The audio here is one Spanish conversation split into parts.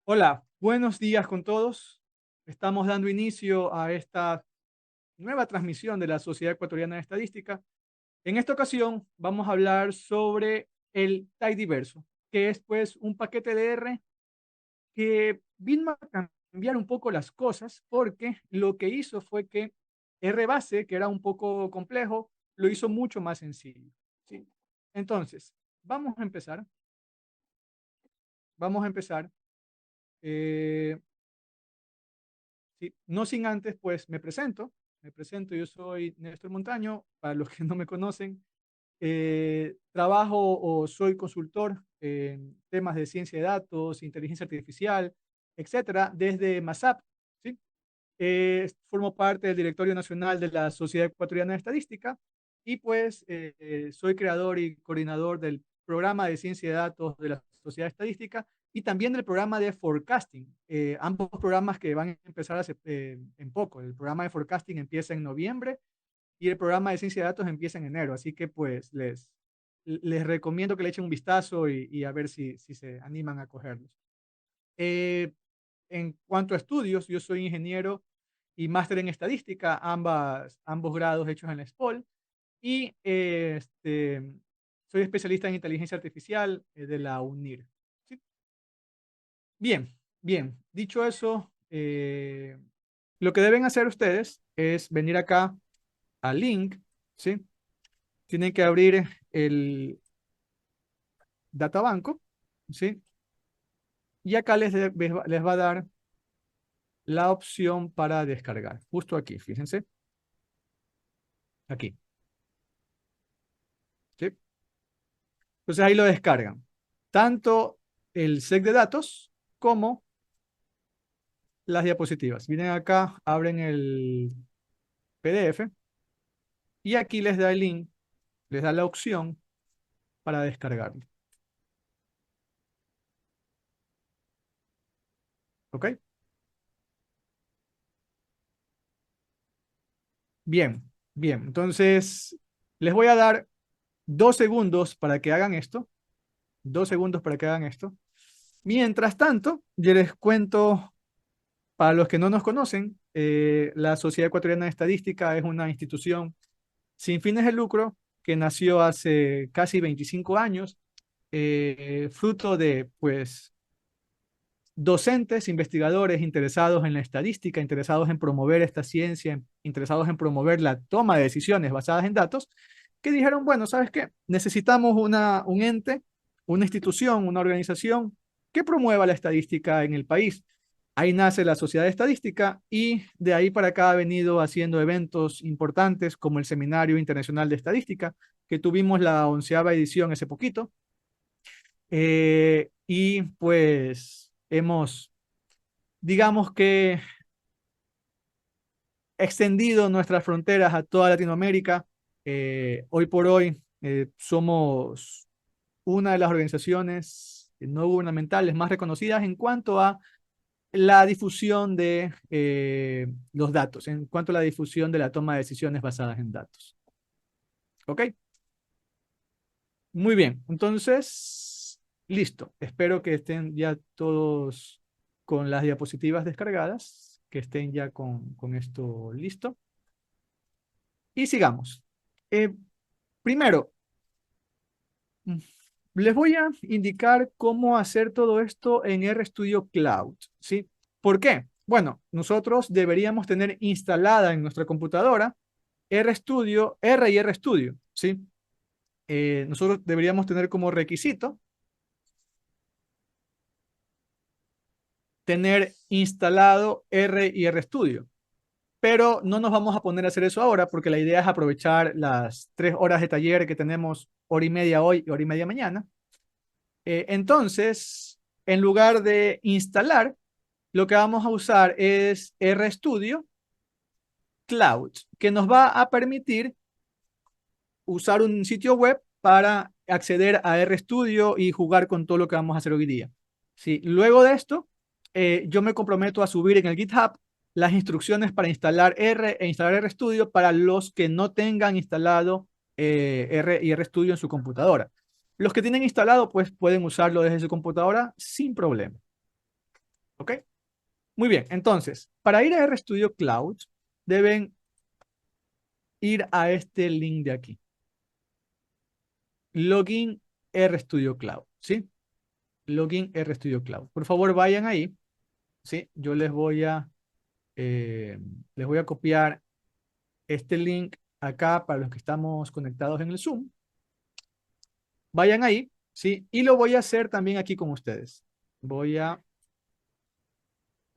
Hola, buenos días con todos. Estamos dando inicio a esta nueva transmisión de la Sociedad Ecuatoriana de Estadística. En esta ocasión vamos a hablar sobre el Tidyverso, que es pues un paquete de R que vino a cambiar un poco las cosas porque lo que hizo fue que R base, que era un poco complejo, lo hizo mucho más sencillo. ¿Sí? Entonces, vamos a empezar. Vamos a empezar. Eh, Sí, no sin antes, pues me presento, yo soy Néstor Montaño, para los que no me conocen, trabajo o soy consultor en temas de ciencia de datos, inteligencia artificial, etcétera, desde MASAP, ¿sí? Formo parte del Directorio Nacional de la Sociedad Ecuatoriana de Estadística y pues soy creador y coordinador del programa de ciencia de datos de la Sociedad Estadística y también del programa de forecasting, ambos programas que van a empezar en poco. El programa de forecasting empieza en noviembre y el programa de ciencia de datos empieza en enero, así que pues les recomiendo que le echen un vistazo y a ver si se animan a cogerlos. Eh, en cuanto a estudios, yo soy ingeniero y máster en estadística, ambos grados hechos en la SPOL, y soy especialista en inteligencia artificial de la UNIR. ¿Sí? Bien, bien. Dicho eso, lo que deben hacer ustedes es venir acá al link, ¿sí? Tienen que abrir el databanco, ¿sí? Y acá les va a dar la opción para descargar. Justo aquí, fíjense, aquí, ¿sí? Entonces ahí lo descargan. Tanto el set de datos como las diapositivas. Vienen acá, abren el PDF y aquí les da el link, les da la opción para descargarlo. ¿Ok? Bien, bien. Entonces, les voy a dar 2 segundos para que hagan esto. 2 segundos para que hagan esto. Mientras tanto, yo les cuento, para los que no nos conocen, la Sociedad Ecuatoriana de Estadística es una institución sin fines de lucro que nació hace casi 25 años, fruto de, pues, docentes, investigadores interesados en la estadística, interesados en promover esta ciencia, interesados en promover la toma de decisiones basadas en datos, que dijeron, bueno, ¿sabes qué? Necesitamos un ente, una institución, una organización que promueva la estadística en el país. Ahí nace la Sociedad de Estadística y de ahí para acá ha venido haciendo eventos importantes como el Seminario Internacional de Estadística, que tuvimos la 11ª edición hace poquito. Y pues hemos, digamos que, extendido nuestras fronteras a toda Latinoamérica. Hoy por hoy somos una de las organizaciones no gubernamentales más reconocidas en cuanto a la difusión de los datos, en cuanto a la difusión de la toma de decisiones basadas en datos. ¿Ok? Muy bien. Entonces, listo. Espero que estén ya todos con las diapositivas descargadas, que estén ya con esto listo. Y sigamos. Eh, Primero, mm, les voy a indicar cómo hacer todo esto en RStudio Cloud, ¿sí? ¿Por qué? Bueno, nosotros deberíamos tener instalada en nuestra computadora RStudio, R y RStudio, ¿sí? Nosotros deberíamos tener como requisito tener instalado R y RStudio, pero no nos vamos a poner a hacer eso ahora porque la idea es aprovechar las 3 horas de taller que tenemos, hora y media hoy y hora y media mañana. Entonces, en lugar de instalar, lo que vamos a usar es RStudio Cloud, que nos va a permitir usar un sitio web para acceder a RStudio y jugar con todo lo que vamos a hacer hoy día. Sí, luego de esto, yo me comprometo a subir en el GitHub las instrucciones para instalar R e instalar RStudio para los que no tengan instalado R y RStudio en su computadora. Los que tienen instalado, pues pueden usarlo desde su computadora sin problema. ¿Ok? Muy bien, entonces, para ir a RStudio Cloud, deben ir a este link de aquí. Login RStudio Cloud, ¿sí? Login RStudio Cloud. Por favor, vayan ahí, ¿sí? Yo les voy a copiar este link acá para los que estamos conectados en el Zoom. Vayan ahí, ¿sí? Y lo voy a hacer también aquí con ustedes. Voy a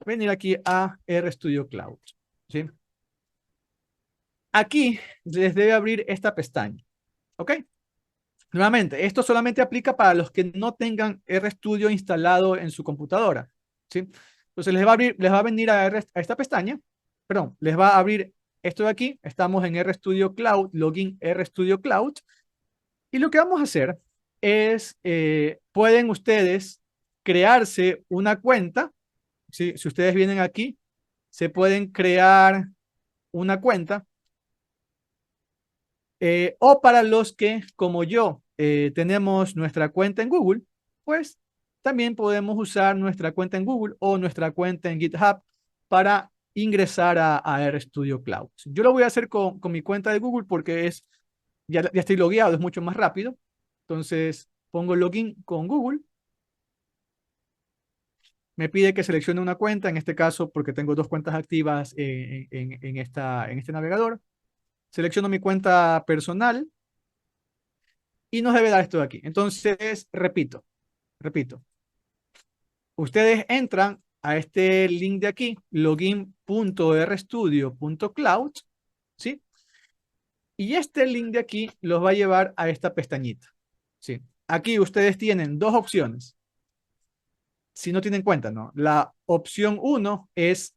venir aquí a RStudio Cloud, ¿sí? Aquí les debe abrir esta pestaña, ¿ok? Nuevamente, esto solamente aplica para los que no tengan RStudio instalado en su computadora, ¿sí? Entonces les va a venir a esta pestaña, perdón, les va a abrir esto de aquí. Estamos en RStudio Cloud, login RStudio Cloud. Y lo que vamos a hacer es, pueden ustedes crearse una cuenta, ¿sí? Si ustedes vienen aquí, se pueden crear una cuenta. O para los que, como yo, tenemos nuestra cuenta en Google, pues también podemos usar nuestra cuenta en Google o nuestra cuenta en GitHub para ingresar a RStudio Cloud. Yo lo voy a hacer con mi cuenta de Google porque ya estoy logueado, es mucho más rápido. Entonces pongo login con Google. Me pide que seleccione una cuenta, en este caso porque tengo dos cuentas activas en este navegador. Selecciono mi cuenta personal y nos debe dar esto de aquí. Entonces, repito. Ustedes entran a este link de aquí, login.rstudio.cloud, ¿sí? Y este link de aquí los va a llevar a esta pestañita, ¿sí? Aquí ustedes tienen dos opciones. Si no tienen cuenta, ¿no? La opción 1 es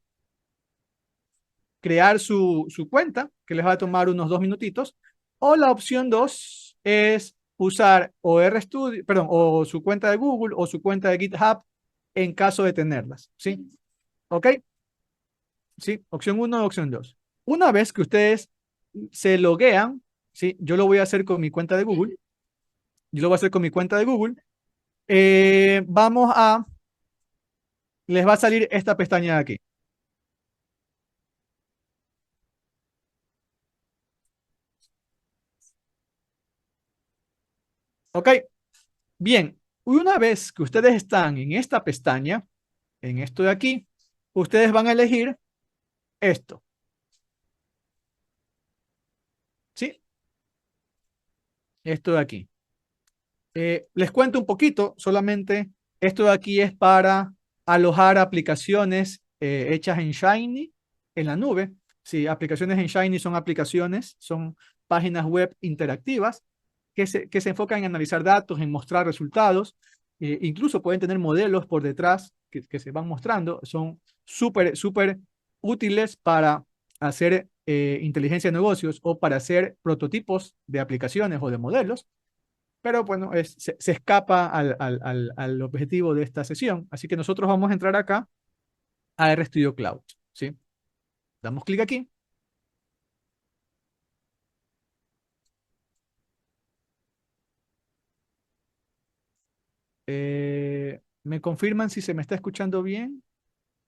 crear su cuenta, que les va a tomar unos 2 minutitos. O la opción 2 es usar o RStudio, perdón, o su cuenta de Google o su cuenta de GitHub en caso de tenerlas, ¿sí? ¿Ok? ¿Sí? Opción 1 o opción 2. Una vez que ustedes se loguean, ¿sí? Yo lo voy a hacer con mi cuenta de Google. Yo lo voy a hacer con mi cuenta de Google. Vamos a, les va a salir esta pestaña de aquí. ¿Ok? Bien, una vez que ustedes están en esta pestaña, en esto de aquí, ustedes van a elegir esto, ¿sí? Esto de aquí. Les cuento un poquito, solamente esto de aquí es para alojar aplicaciones hechas en Shiny en la nube. Sí, aplicaciones en Shiny son aplicaciones, son páginas web interactivas que se enfocan en analizar datos, en mostrar resultados. Incluso pueden tener modelos por detrás que se van mostrando. Son súper útiles para hacer inteligencia de negocios o para hacer prototipos de aplicaciones o de modelos. Pero bueno, se escapa al objetivo de esta sesión. Así que nosotros vamos a entrar acá a RStudio Cloud, ¿sí? Damos clic aquí. ¿Me confirman si se me está escuchando bien?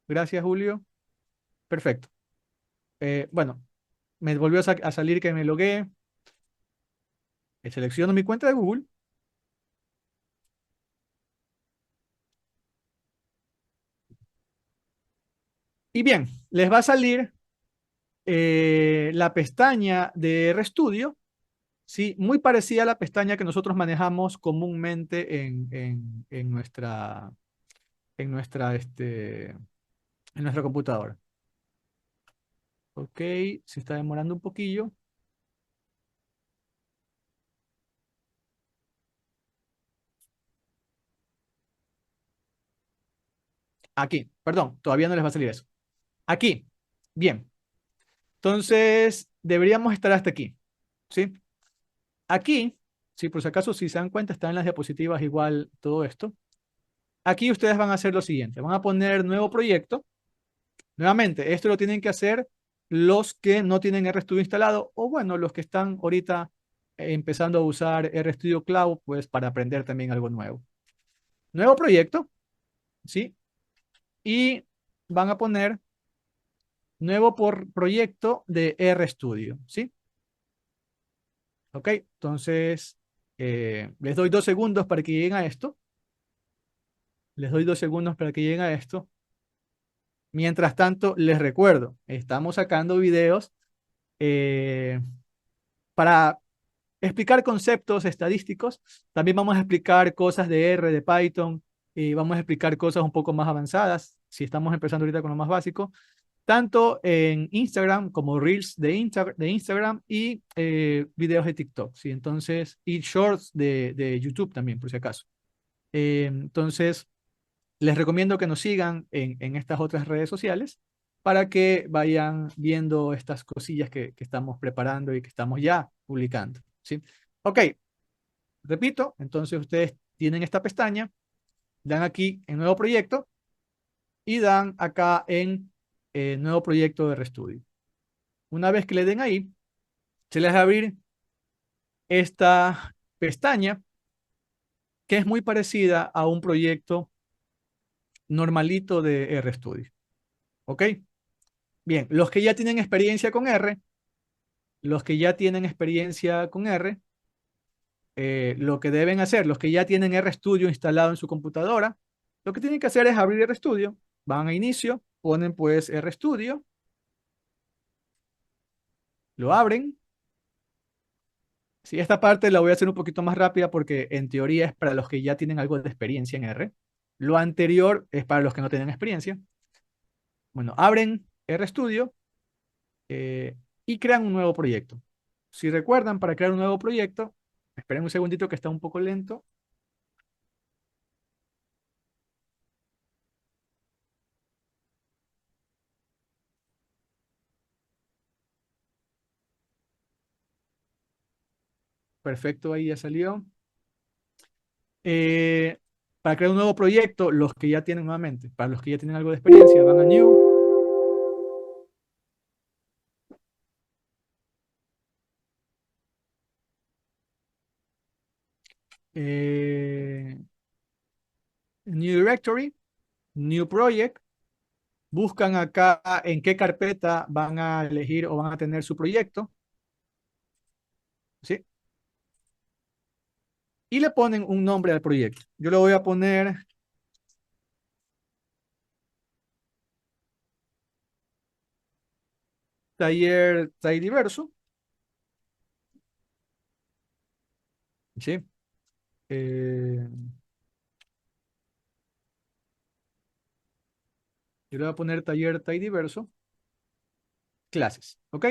Gracias, Julio. Perfecto. Bueno, me volvió a salir que me logué. Selecciono mi cuenta de Google. Y bien, les va a salir la pestaña de RStudio, ¿sí? Muy parecida a la pestaña que nosotros manejamos comúnmente en nuestra, este, en nuestra computadora. Ok, se está demorando un poquillo. Aquí, perdón, todavía no les va a salir eso. Aquí, bien. Entonces, deberíamos estar hasta aquí, ¿sí? Aquí, si por si acaso, si se dan cuenta, está en las diapositivas igual todo esto. Aquí ustedes van a hacer lo siguiente. Van a poner nuevo proyecto. Nuevamente, esto lo tienen que hacer los que no tienen RStudio instalado o bueno, los que están ahorita empezando a usar RStudio Cloud, pues para aprender también algo nuevo. Nuevo proyecto, ¿sí? y van a poner nuevo proyecto de RStudio, ¿sí? Ok, entonces les doy 2 segundos para que lleguen a esto. Les doy 2 segundos para que lleguen a esto. Mientras tanto, les recuerdo, estamos sacando videos eh, para explicar conceptos estadísticos. También vamos a explicar cosas de R, de Python, y vamos a explicar cosas un poco más avanzadas, si estamos empezando ahorita con lo más básico, tanto en Instagram como Reels de Instagram y videos de TikTok, ¿sí? Entonces, y Shorts de YouTube también, por si acaso. Entonces, les recomiendo que nos sigan en estas otras redes sociales para que vayan viendo estas cosillas que estamos preparando y que estamos ya publicando, ¿sí? Ok, repito, entonces ustedes tienen esta pestaña, dan aquí en nuevo proyecto y dan acá en nuevo proyecto de RStudio. Una vez que le den ahí, se les va a abrir esta pestaña que es muy parecida a un proyecto normalito de RStudio. ¿Ok? Bien, los que ya tienen experiencia con R, los que ya tienen experiencia con R, lo que deben hacer, los que ya tienen RStudio instalado en su computadora, lo que tienen que hacer es abrir RStudio, van a inicio, ponen pues RStudio, lo abren. Sí, esta parte la voy a hacer un poquito más rápida porque en teoría es para los que ya tienen algo de experiencia en R. Lo anterior es para los que no tienen experiencia. Bueno, abren RStudio y crean un nuevo proyecto. Si recuerdan, para crear un nuevo proyecto, esperen un segundito que está un poco lento. Perfecto, ahí ya salió. Eh, para crear un nuevo proyecto, los que ya tienen nuevamente, para los que ya tienen algo de experiencia, van a New. eh, New Directory, New Project. Buscan acá en qué carpeta van a elegir o van a tener su proyecto, ¿sí? Y le ponen un nombre al proyecto. Yo le voy a poner taller diverso, ¿sí? Eh, yo le voy a poner taller diverso, clases, ¿ok?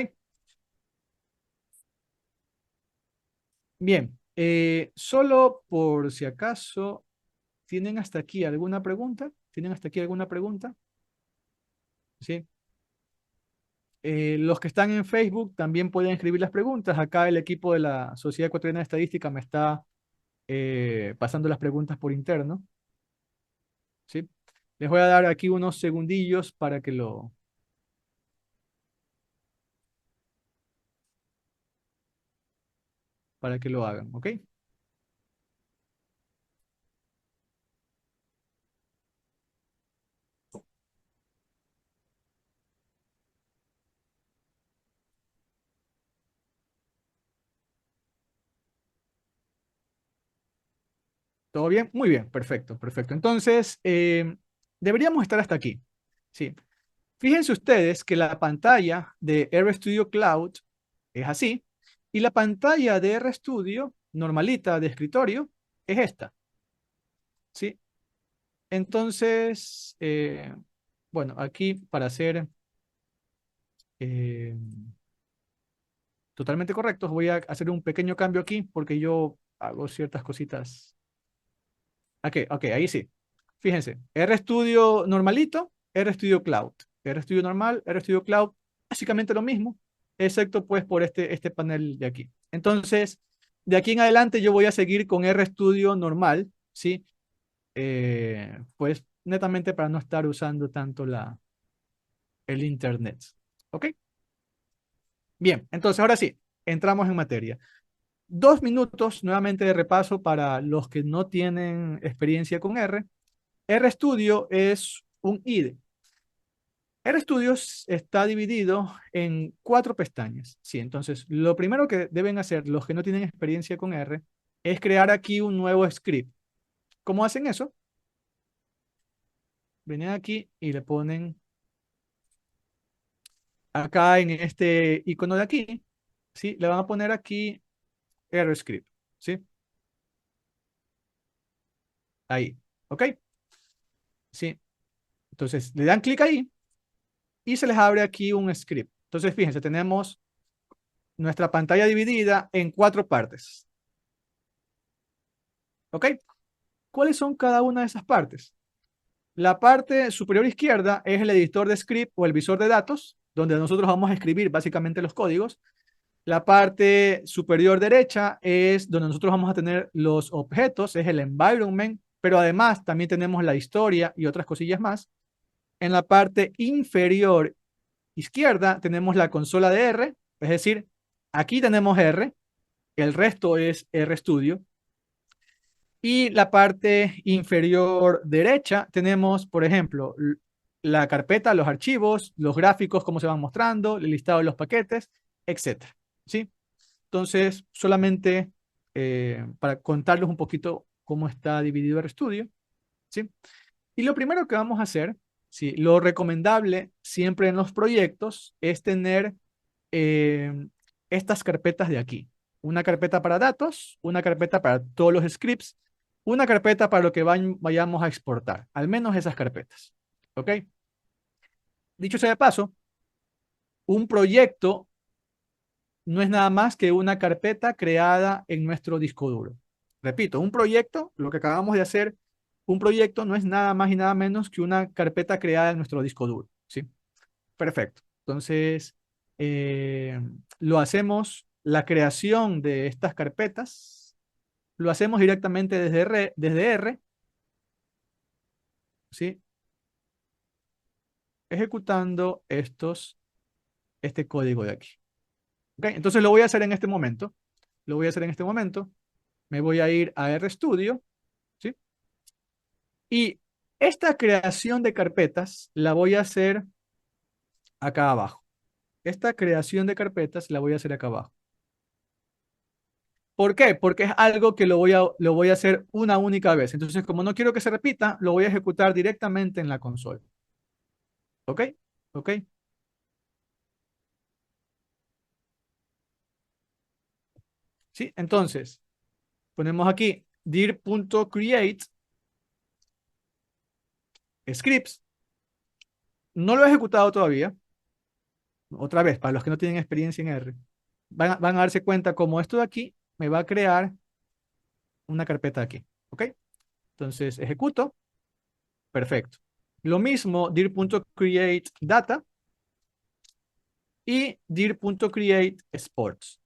Bien, solo por si acaso, ¿tienen hasta aquí alguna pregunta? ¿Tienen hasta aquí alguna pregunta? ¿Sí? Los que están en Facebook también pueden escribir las preguntas. Acá el equipo de la Sociedad Ecuatoriana de Estadística me está pasando las preguntas por interno, ¿sí? Les voy a dar aquí unos segundillos para que lo hagan, ¿ok? ¿Todo bien? Muy bien, perfecto, perfecto. Entonces, deberíamos estar hasta aquí, ¿sí? Fíjense ustedes que la pantalla de RStudio Cloud es así, y la pantalla de RStudio normalita de escritorio es esta, ¿sí? Entonces, bueno, aquí para ser eh, totalmente correctos, voy a hacer un pequeño cambio aquí porque yo hago ciertas cositas. Ok, ok, ahí sí. Fíjense, RStudio normalito, RStudio Cloud. RStudio normal, RStudio Cloud, básicamente lo mismo, excepto pues por este panel de aquí. Entonces, de aquí en adelante yo voy a seguir con RStudio normal, ¿sí? Pues netamente para no estar usando tanto el internet. ¿Ok? Bien, entonces ahora sí, entramos en materia. 2 minutos nuevamente de repaso para los que no tienen experiencia con R. RStudio es un IDE. RStudio está dividido en 4 pestañas. Sí, entonces, lo primero que deben hacer los que no tienen experiencia con R es crear aquí un nuevo script. ¿Cómo hacen eso? Vienen aquí y le ponen acá en este icono de aquí, ¿sí? Le van a poner aquí RScript, ¿sí? Ahí, ¿ok? Sí. Entonces, le dan clic ahí y se les abre aquí un script. Entonces, fíjense, tenemos nuestra pantalla dividida en 4 partes, ¿ok? ¿Cuáles son cada una de esas partes? La parte superior izquierda es el editor de script o el visor de datos, donde nosotros vamos a escribir básicamente los códigos. La parte superior derecha es donde nosotros vamos a tener los objetos, es el environment, pero además también tenemos la historia y otras cosillas más. En la parte inferior izquierda tenemos la consola de R, es decir, aquí tenemos R, el resto es RStudio. Y la parte inferior derecha tenemos, por ejemplo, la carpeta, los archivos, los gráficos, cómo se van mostrando, el listado de los paquetes, etcétera. ¿Sí? Entonces, solamente para contarles un poquito cómo está dividido RStudio. ¿Sí? Y lo primero que vamos a hacer, ¿sí? Lo recomendable siempre en los proyectos es tener eh, estas carpetas de aquí. Una carpeta para datos, una carpeta para todos los scripts, una carpeta para lo que vayamos a exportar. Al menos esas carpetas. ¿Ok? Dicho sea de paso, un proyecto no es nada más que una carpeta creada en nuestro disco duro. Repito, un proyecto, lo que acabamos de hacer, un proyecto no es nada más y nada menos que una carpeta creada en nuestro disco duro. ¿Sí? Perfecto. Entonces, eh, lo hacemos, la creación de estas carpetas, lo hacemos directamente desde R, ¿sí? Ejecutando este código de aquí. ¿Ok? Entonces lo voy a hacer en este momento. Lo voy a hacer en este momento. Me voy a ir a RStudio, ¿sí? Y esta creación de carpetas la voy a hacer acá abajo. Esta creación de carpetas la voy a hacer acá abajo. ¿Por qué? Porque es algo que lo voy a hacer una única vez. Entonces, como no quiero que se repita, lo voy a ejecutar directamente en la consola. ¿Ok? ¿Ok? Sí, entonces, ponemos aquí dir.create scripts. No lo he ejecutado todavía. Otra vez, para los que no tienen experiencia en R. Van a darse cuenta como esto de aquí me va a crear una carpeta aquí. ¿Ok? Entonces, ejecuto. Perfecto. Lo mismo, dir.create data y dir.create sports.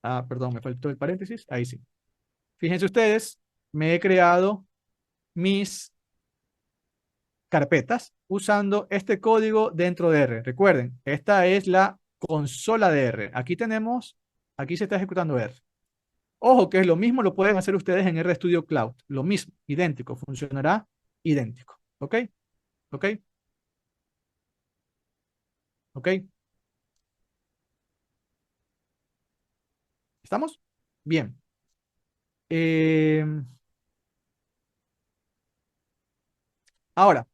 Ah, perdón, me faltó el paréntesis. Ahí sí. Fíjense ustedes, me he creado mis carpetas usando este código dentro de R. Recuerden, esta es la consola de R. Aquí se está ejecutando R. Ojo que es lo mismo, lo pueden hacer ustedes en RStudio Cloud. Lo mismo, idéntico, funcionará idéntico. ¿Ok? ¿Ok? ¿Ok? ¿Estamos? Bien. Eh, ahora,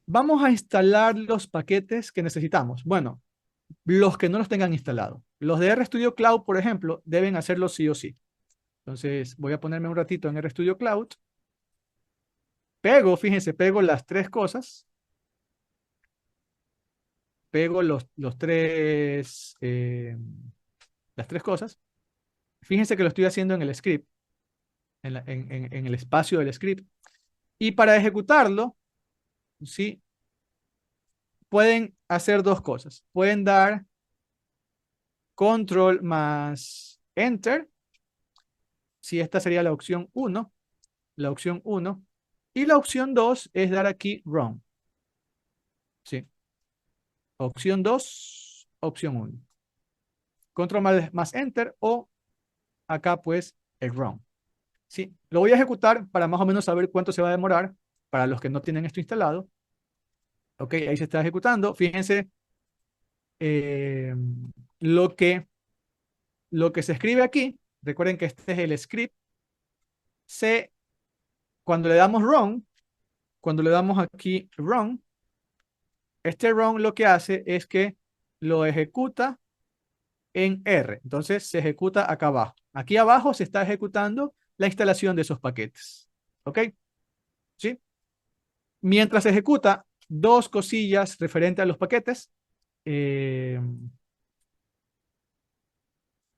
vamos a instalar los paquetes que necesitamos. Bueno, los que no los tengan instalados. Los de RStudio Cloud, por ejemplo, deben hacerlo sí o sí. Entonces, voy a ponerme un ratito en RStudio Cloud. Fíjense, pego las 3 cosas. Pego las 3 cosas. Fíjense que lo estoy haciendo en el script, en el espacio del script. Y para ejecutarlo, ¿sí? Pueden hacer 2 cosas. Pueden dar control más enter, si esta sería la opción 1, la opción 1. Y la opción 2 es dar aquí run. ¿Sí? Opción 2, opción 1. Control más enter o acá pues el run. ¿sí? Lo voy a ejecutar para más o menos saber cuánto se va a demorar para los que no tienen esto instalado. Ok, ahí se está ejecutando. Fíjense eh, lo que, lo que se escribe aquí. Recuerden que este es el script. Se, cuando le damos run, cuando le damos aquí run, este run lo que hace es que lo ejecuta en R. Entonces se ejecuta acá abajo. Aquí abajo se está ejecutando la instalación de esos paquetes. ¿Ok? ¿Sí? Mientras se ejecuta, dos cosillas referente a los paquetes. Eh,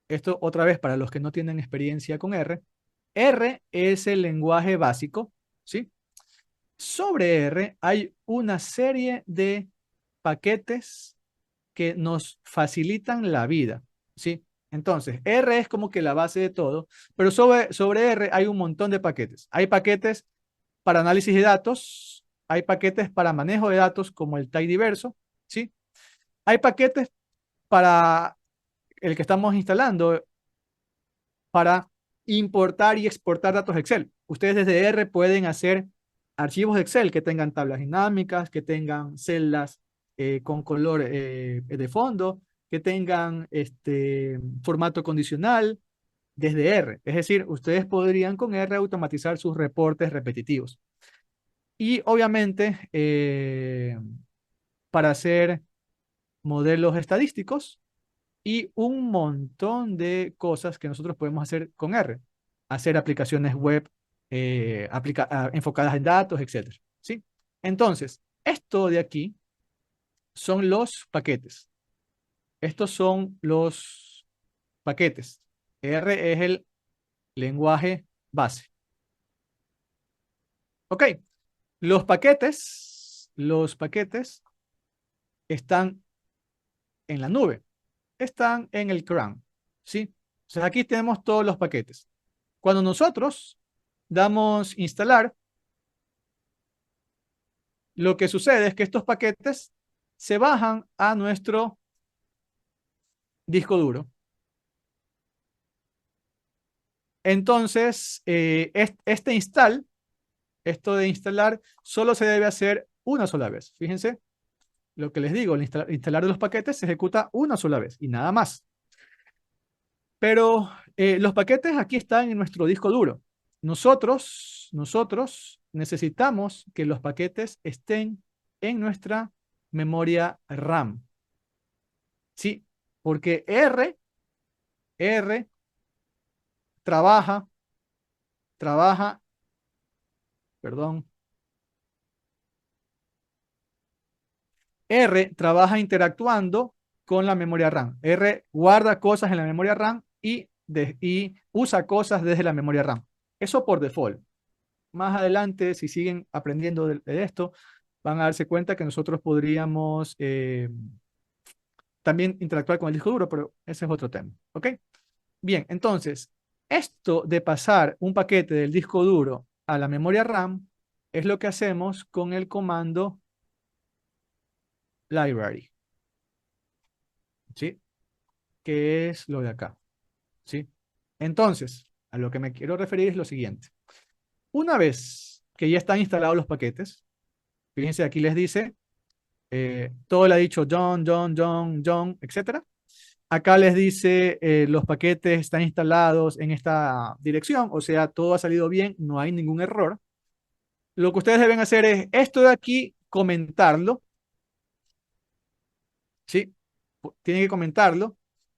Esto otra vez para los que no tienen experiencia con R. R es el lenguaje básico, ¿sí? Sobre R hay una serie de paquetes que nos facilitan la vida, ¿sí? Entonces, R es como que la base de todo, pero sobre R hay un montón de paquetes. Hay paquetes para análisis de datos, hay paquetes para manejo de datos como el tidyverso, ¿sí? Hay paquetes para el que estamos instalando para importar y exportar datos Excel. Ustedes desde R pueden hacer archivos de Excel que tengan tablas dinámicas, que tengan celdas con color de fondo, que tengan formato condicional desde R. Es decir, ustedes podrían con R automatizar sus reportes repetitivos. Y obviamente, para hacer modelos estadísticos, y un montón de cosas que nosotros podemos hacer con R. Hacer aplicaciones web enfocadas en datos, etcétera. ¿Sí? Entonces, esto de aquí son los paquetes. Estos son los paquetes. R es el lenguaje base. Ok, los paquetes están en la nube, están en el CRAN. ¿Sí? Entonces aquí tenemos todos los paquetes. Cuando nosotros damos instalar, lo que sucede es que estos paquetes se bajan a nuestro disco duro. Entonces, este esto de instalar, solo se debe hacer una sola vez. Fíjense lo que les digo, el instalar de los paquetes se ejecuta una sola vez y nada más. Pero los paquetes aquí están en nuestro disco duro. Nosotros necesitamos que los paquetes estén en nuestra memoria RAM. Sí, porque R trabaja, trabaja, perdón, R trabaja interactuando con la memoria RAM. R guarda cosas en la memoria RAM y usa cosas desde la memoria RAM. Eso por default. Más adelante, si siguen aprendiendo de esto, van a darse cuenta que nosotros podríamos también interactuar con el disco duro, pero ese es otro tema. ¿Ok? Bien, entonces, esto de pasar un paquete del disco duro a la memoria RAM es lo que hacemos con el comando library, ¿sí? Que es lo de acá, ¿sí? Entonces, a lo que me quiero referir es lo siguiente. Una vez que ya están instalados los paquetes, fíjense, aquí les dice, todo le ha dicho John, John, John, John, etcétera. Acá les dice, los paquetes están instalados en esta dirección, o sea, todo ha salido bien, no hay ningún error. Lo que ustedes deben hacer es esto de aquí, comentarlo, ¿sí? Tienen que comentarlo.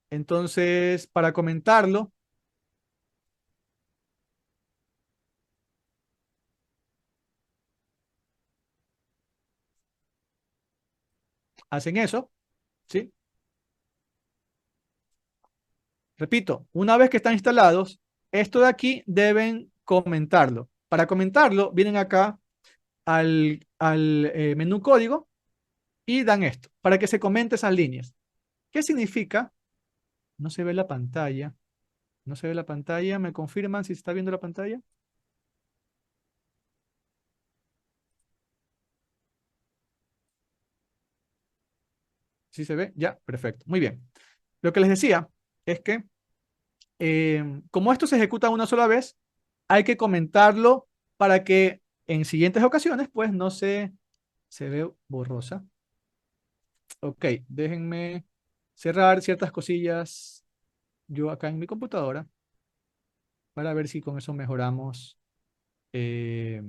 Entonces, para comentarlo, hacen eso, ¿sí? Repito, una vez que están instalados, esto de aquí deben comentarlo. Para comentarlo, vienen acá al menú código y dan esto, para que se comente esas líneas. ¿Qué significa? No se ve la pantalla. No se ve la pantalla. ¿Me confirman si se está viendo la pantalla? ¿Sí se ve? Ya, perfecto. Muy bien. Lo que les decía es que como esto se ejecuta una sola vez, hay que comentarlo para que en siguientes ocasiones, pues no se ve borrosa. Ok, déjenme cerrar ciertas cosillas yo acá en mi computadora para ver si con eso eh,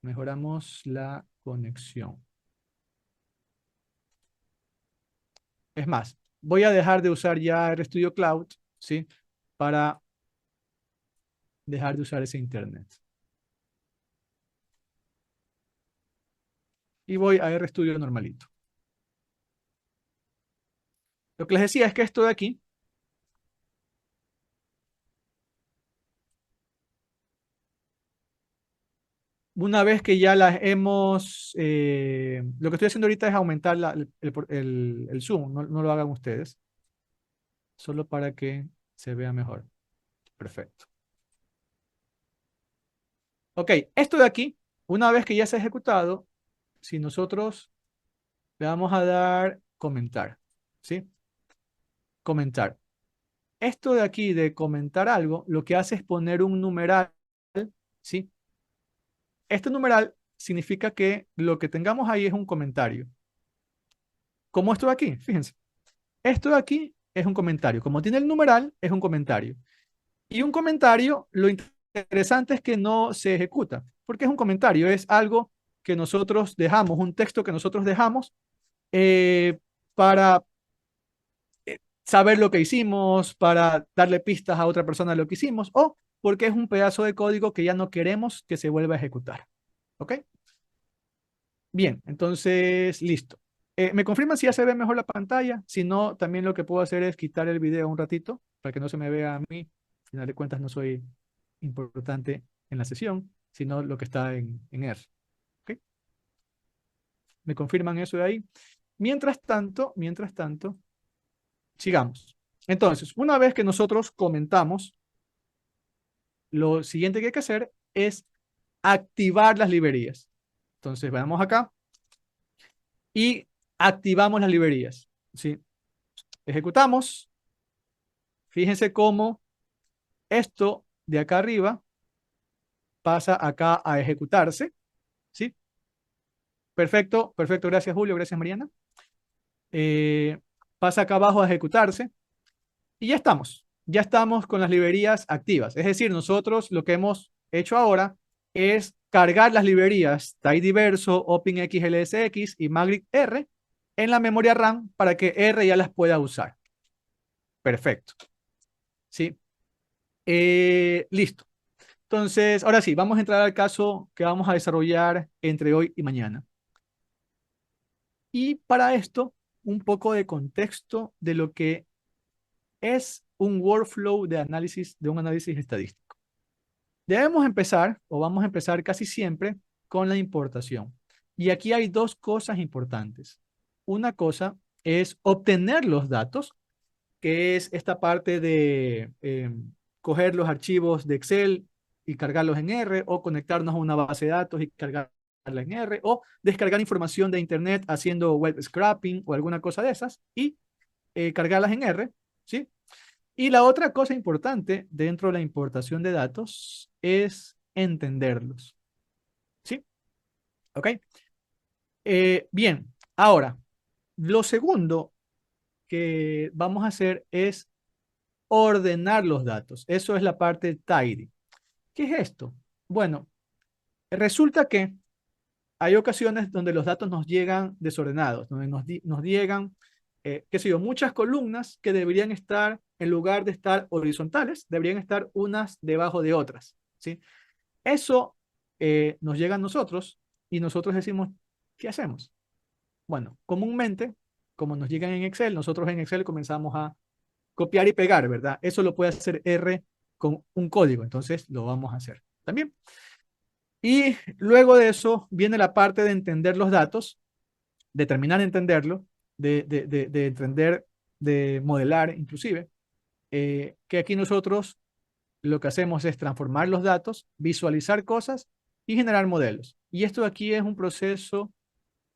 mejoramos la conexión. Es más, voy a dejar de usar ya RStudio Cloud, ¿sí? Para dejar de usar ese internet. Y voy a RStudio normalito. Lo que les decía es que esto de aquí, una vez que ya las hemos, lo que estoy haciendo ahorita es aumentar el zoom, no lo hagan ustedes, solo para que se vea mejor. Perfecto. Ok, esto de aquí, una vez que ya se ha ejecutado, si nosotros le vamos a dar comentar, ¿sí? Comentar. Esto de aquí de comentar algo, lo que hace es poner un numeral, ¿sí? Este numeral significa que lo que tengamos ahí es un comentario. Como esto de aquí, fíjense. Esto de aquí es un comentario. Como tiene el numeral, es un comentario. Y un comentario, lo interesante es que no se ejecuta, porque es un comentario, es algo que nosotros dejamos, un texto que nosotros dejamos para saber lo que hicimos, para darle pistas a otra persona de lo que hicimos, o porque es un pedazo de código que ya no queremos que se vuelva a ejecutar. ¿Ok? Bien, entonces, listo. ¿Me confirman si ya se ve mejor la pantalla? Si no, también lo que puedo hacer es quitar el video un ratito para que no se me vea a mí. Al final de cuentas, no soy importante en la sesión, sino lo que está en R. ¿Ok? ¿Me confirman eso de ahí? Mientras tanto, sigamos. Entonces, una vez que nosotros comentamos, lo siguiente que hay que hacer es activar las librerías. Entonces, vamos acá y activamos las librerías. ¿Sí? Ejecutamos. Fíjense cómo esto de acá arriba pasa acá a ejecutarse. ¿Sí? Perfecto, perfecto. Gracias, Julio. Gracias, Mariana. Eh, Pasa acá abajo a ejecutarse. Y ya estamos. Ya estamos con las librerías activas. Es decir, nosotros lo que hemos hecho ahora es cargar las librerías tidyverso, OpenXLSX y MagicR en la memoria RAM para que R ya las pueda usar. Perfecto. ¿Sí? Listo. Entonces, ahora sí, vamos a entrar al caso que vamos a desarrollar entre hoy y mañana. Y para esto, un poco de contexto de lo que es un workflow de análisis, de un análisis estadístico. Debemos empezar, o vamos a empezar casi siempre, con la importación. Y aquí hay dos cosas importantes. Una cosa es obtener los datos, que es esta parte de coger los archivos de Excel y cargarlos en R, o conectarnos a una base de datos y cargarla en R, o descargar información de Internet haciendo web scraping o alguna cosa de esas y cargarlas en R, ¿sí? Y la otra cosa importante dentro de la importación de datos es entenderlos. ¿Sí? ¿Ok? Bien, ahora, lo segundo que vamos a hacer es ordenar los datos. Eso es la parte tidy. ¿Qué es esto? Bueno, resulta que hay ocasiones donde los datos nos llegan desordenados, donde nos llegan, qué sé yo, muchas columnas que deberían estar, en lugar de estar horizontales, deberían estar unas debajo de otras, ¿sí? Eso nos llega a nosotros y nosotros decimos, ¿qué hacemos? Bueno, comúnmente, como nos llegan en Excel, nosotros en Excel comenzamos a copiar y pegar, ¿verdad? Eso lo puede hacer R con un código, entonces lo vamos a hacer también. Y luego de eso viene la parte de entender los datos, de terminar de entenderlo, de entender, de modelar inclusive, que aquí nosotros lo que hacemos es transformar los datos, visualizar cosas y generar modelos. Y esto de aquí es un proceso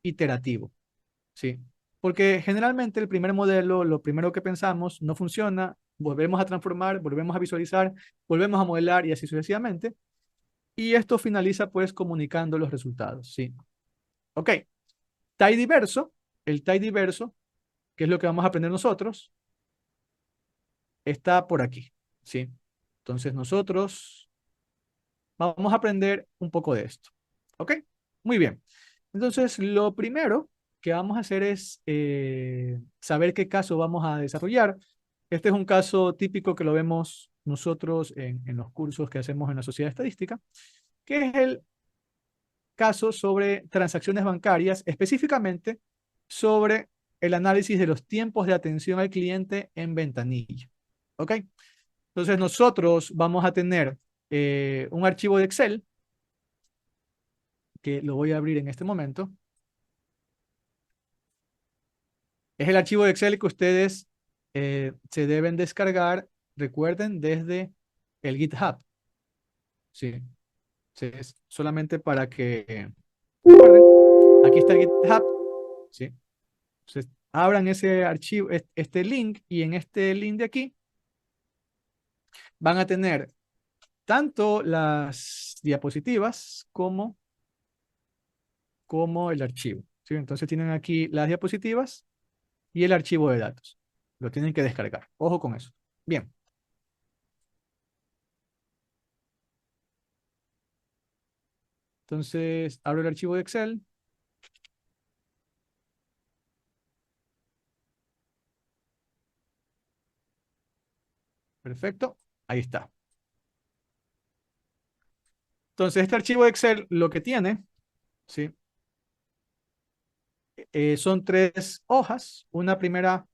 iterativo, ¿sí? Porque generalmente el primer modelo, lo primero que pensamos, no funciona, volvemos a transformar, volvemos a visualizar, volvemos a modelar y así sucesivamente. Y esto finaliza pues comunicando los resultados, ¿sí? Ok, tidyverso, el tidyverso, que es lo que vamos a aprender nosotros, está por aquí, ¿sí? Entonces nosotros vamos a aprender un poco de esto, ¿ok? Muy bien. Entonces lo primero que vamos a hacer es saber qué caso vamos a desarrollar. Este es un caso típico que lo vemos nosotros en los cursos que hacemos en la sociedad estadística, que es el caso sobre transacciones bancarias, específicamente sobre el análisis de los tiempos de atención al cliente en ventanilla. ¿Ok? Entonces nosotros vamos a tener un archivo de Excel, que lo voy a abrir en este momento. Es el archivo de Excel que ustedes se deben descargar, recuerden, desde el GitHub. Sí, sí, es solamente para que recuerden. Aquí está el GitHub. Sí. Entonces, abran ese archivo, este link, y en este link de aquí van a tener tanto las diapositivas como el archivo. ¿Sí? Entonces tienen aquí las diapositivas y el archivo de datos. Lo tienen que descargar. Ojo con eso. Bien. Entonces, abro el archivo de Excel. Perfecto. Ahí está. Entonces, este archivo de Excel lo que tiene, ¿sí? Son tres hojas. Una primera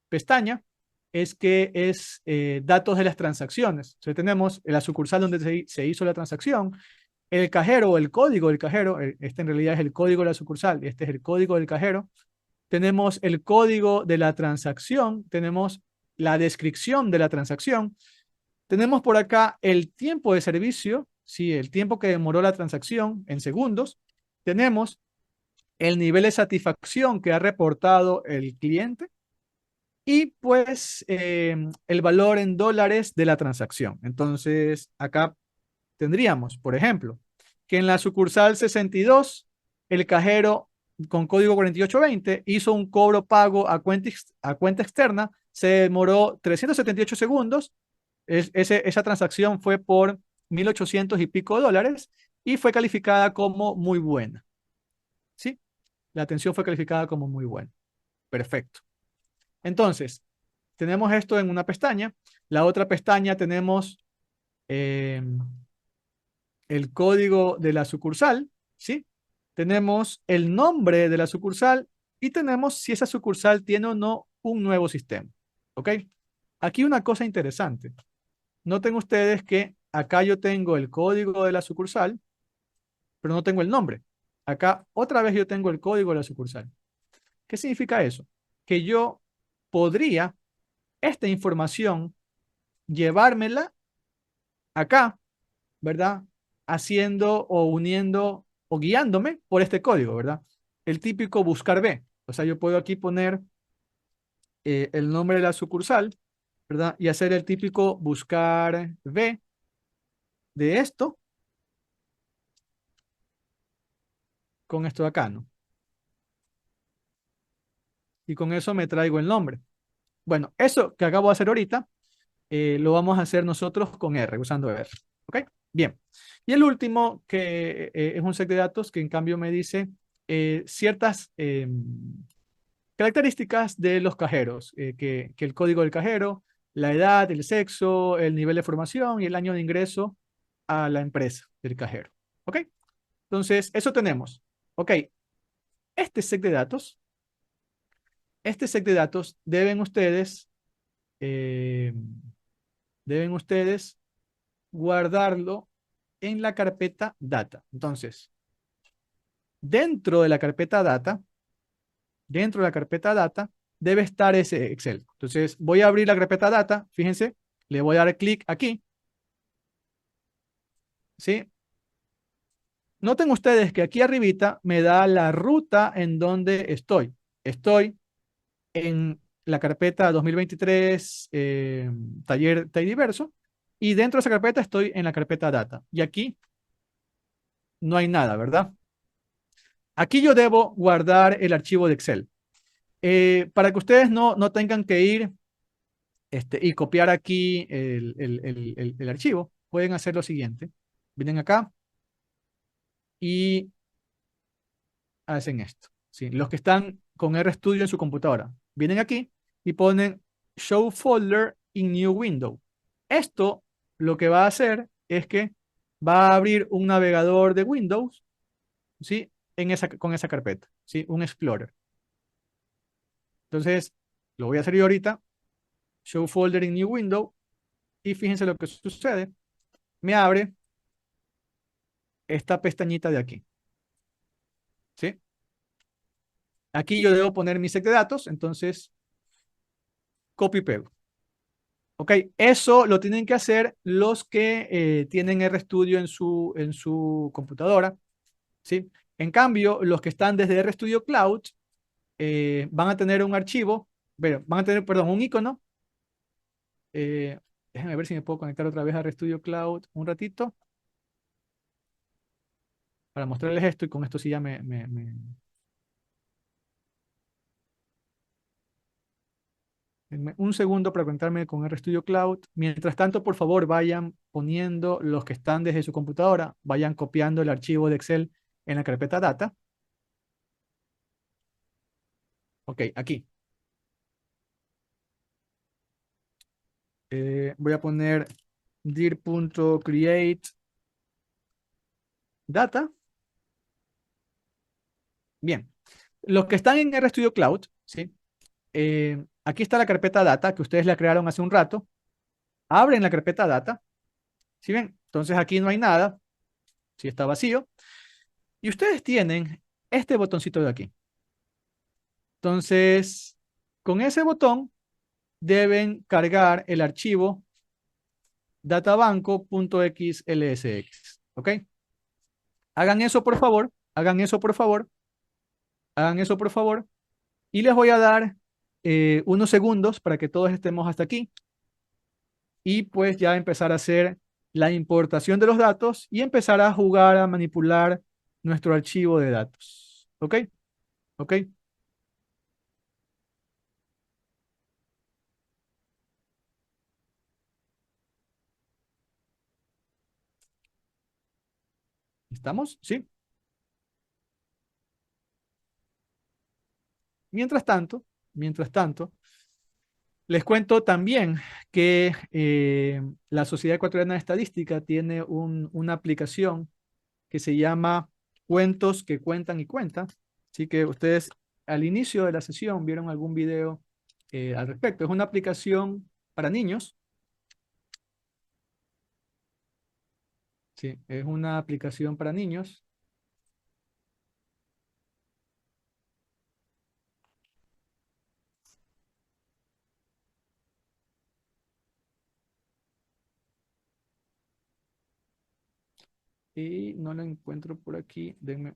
pestaña es que es datos de las transacciones. Entonces tenemos la sucursal donde se hizo la transacción, el cajero o el código del cajero, este en realidad es el código de la sucursal, este es el código del cajero. Tenemos el código de la transacción, tenemos la descripción de la transacción, tenemos por acá el tiempo de servicio, sí, el tiempo que demoró la transacción en segundos, tenemos el nivel de satisfacción que ha reportado el cliente, y pues el valor en dólares de la transacción. Entonces, acá tendríamos, por ejemplo, que en la sucursal 62, el cajero con código 4820 hizo un cobro pago a cuenta externa, se demoró 378 segundos, esa transacción fue por 1.800 y pico de dólares y fue calificada como muy buena. ¿Sí? La atención fue calificada como muy buena. Perfecto. Entonces, tenemos esto en una pestaña. La otra pestaña tenemos eh, el código de la sucursal, ¿sí? Tenemos el nombre de la sucursal y tenemos si esa sucursal tiene o no un nuevo sistema, ¿ok? Aquí una cosa interesante. Noten ustedes que acá yo tengo el código de la sucursal, pero no tengo el nombre. Acá otra vez yo tengo el código de la sucursal. ¿Qué significa eso? Que yo podría esta información llevármela acá, ¿verdad? Haciendo o uniendo o guiándome por este código, ¿verdad? El típico buscar B. O sea, yo puedo aquí poner el nombre de la sucursal, ¿verdad? Y hacer el típico buscar B de esto con esto de acá, ¿no? Y con eso me traigo el nombre. Bueno, eso que acabo de hacer ahorita, lo vamos a hacer nosotros con R, usando R. ¿Ok? Bien. Y el último, que es un set de datos que en cambio me dice ciertas características de los cajeros, que el código del cajero, la edad, el sexo, el nivel de formación y el año de ingreso a la empresa del cajero. ¿Ok? Entonces, eso tenemos. Ok, este set de datos, este set de datos eh, deben ustedes guardarlo en la carpeta data. Entonces, dentro de la carpeta data, dentro de la carpeta data, debe estar ese Excel. Entonces, voy a abrir la carpeta data, fíjense, le voy a dar clic aquí, ¿sí? Noten ustedes que aquí arribita me da la ruta en donde estoy. Estoy en la carpeta 2023 taller Diverso, y dentro de esa carpeta estoy en la carpeta data. Y aquí no hay nada, ¿verdad? Aquí yo debo guardar el archivo de Excel. Para que ustedes no tengan que ir y copiar aquí el archivo, pueden hacer lo siguiente. Vienen acá y hacen esto. ¿Sí? Los que están con RStudio en su computadora, vienen aquí y ponen Show Folder in New Window. Esto lo que va a hacer es que va a abrir un navegador de Windows, ¿sí? Con esa carpeta, ¿sí? Un Explorer. Entonces, lo voy a hacer yo ahorita. Show Folder in New Window. Y fíjense lo que sucede. Me abre esta pestañita de aquí, ¿sí? Aquí yo debo poner mi set de datos, entonces copio y pego. Ok, eso lo tienen que hacer los que tienen RStudio en su computadora, ¿sí? En cambio, los que están desde RStudio Cloud van a tener un archivo, bueno, van a tener, perdón, un icono. eh, Déjenme ver si me puedo conectar otra vez a RStudio Cloud un ratito para mostrarles esto y con esto sí ya denme un segundo para conectarme con RStudio Cloud. Mientras tanto, por favor, vayan poniendo los que están desde su computadora, vayan copiando el archivo de Excel en la carpeta data. Ok, aquí. Voy a poner dir.create data. Bien. Los que están en RStudio Cloud, ¿sí? Aquí está la carpeta data que ustedes la crearon hace un rato. Abren la carpeta data. ¿Sí ven? Entonces aquí no hay nada. Sí está vacío. Y ustedes tienen este botoncito de aquí. Entonces, con ese botón deben cargar el archivo databanco.xlsx. ¿Ok? Hagan eso por favor, hagan eso por favor, hagan eso por favor. Y les voy a dar unos segundos para que todos estemos hasta aquí. Y pues ya empezar a hacer la importación de los datos y empezar a jugar, a manipular nuestro archivo de datos. ¿Ok? ¿Ok? ¿Estamos? Sí. Mientras tanto, les cuento también que la Sociedad Ecuatoriana de Estadística tiene una aplicación que se llama Cuentos que cuentan y cuentan. Así que ustedes al inicio de la sesión vieron algún video al respecto. Es una aplicación para niños. Sí, es una aplicación para niños. Y no la encuentro por aquí. Denme.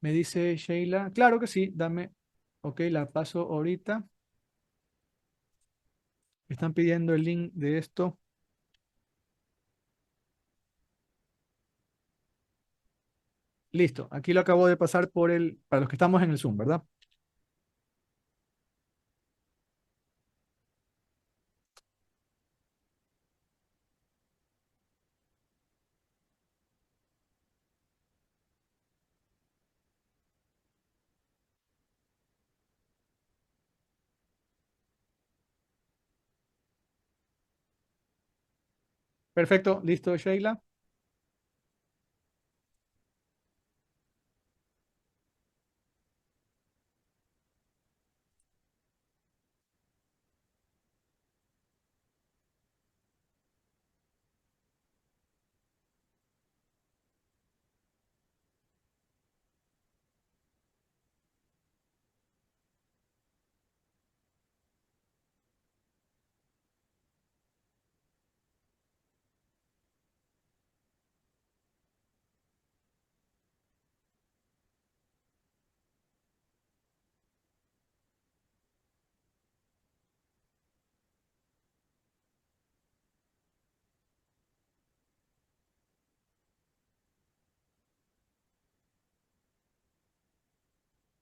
Me dice Sheila. Claro que sí, dame. Ok, la paso ahorita. Me están pidiendo el link de esto. Listo, aquí lo acabo de pasar para los que estamos en el Zoom, ¿verdad? Perfecto, listo, Sheila.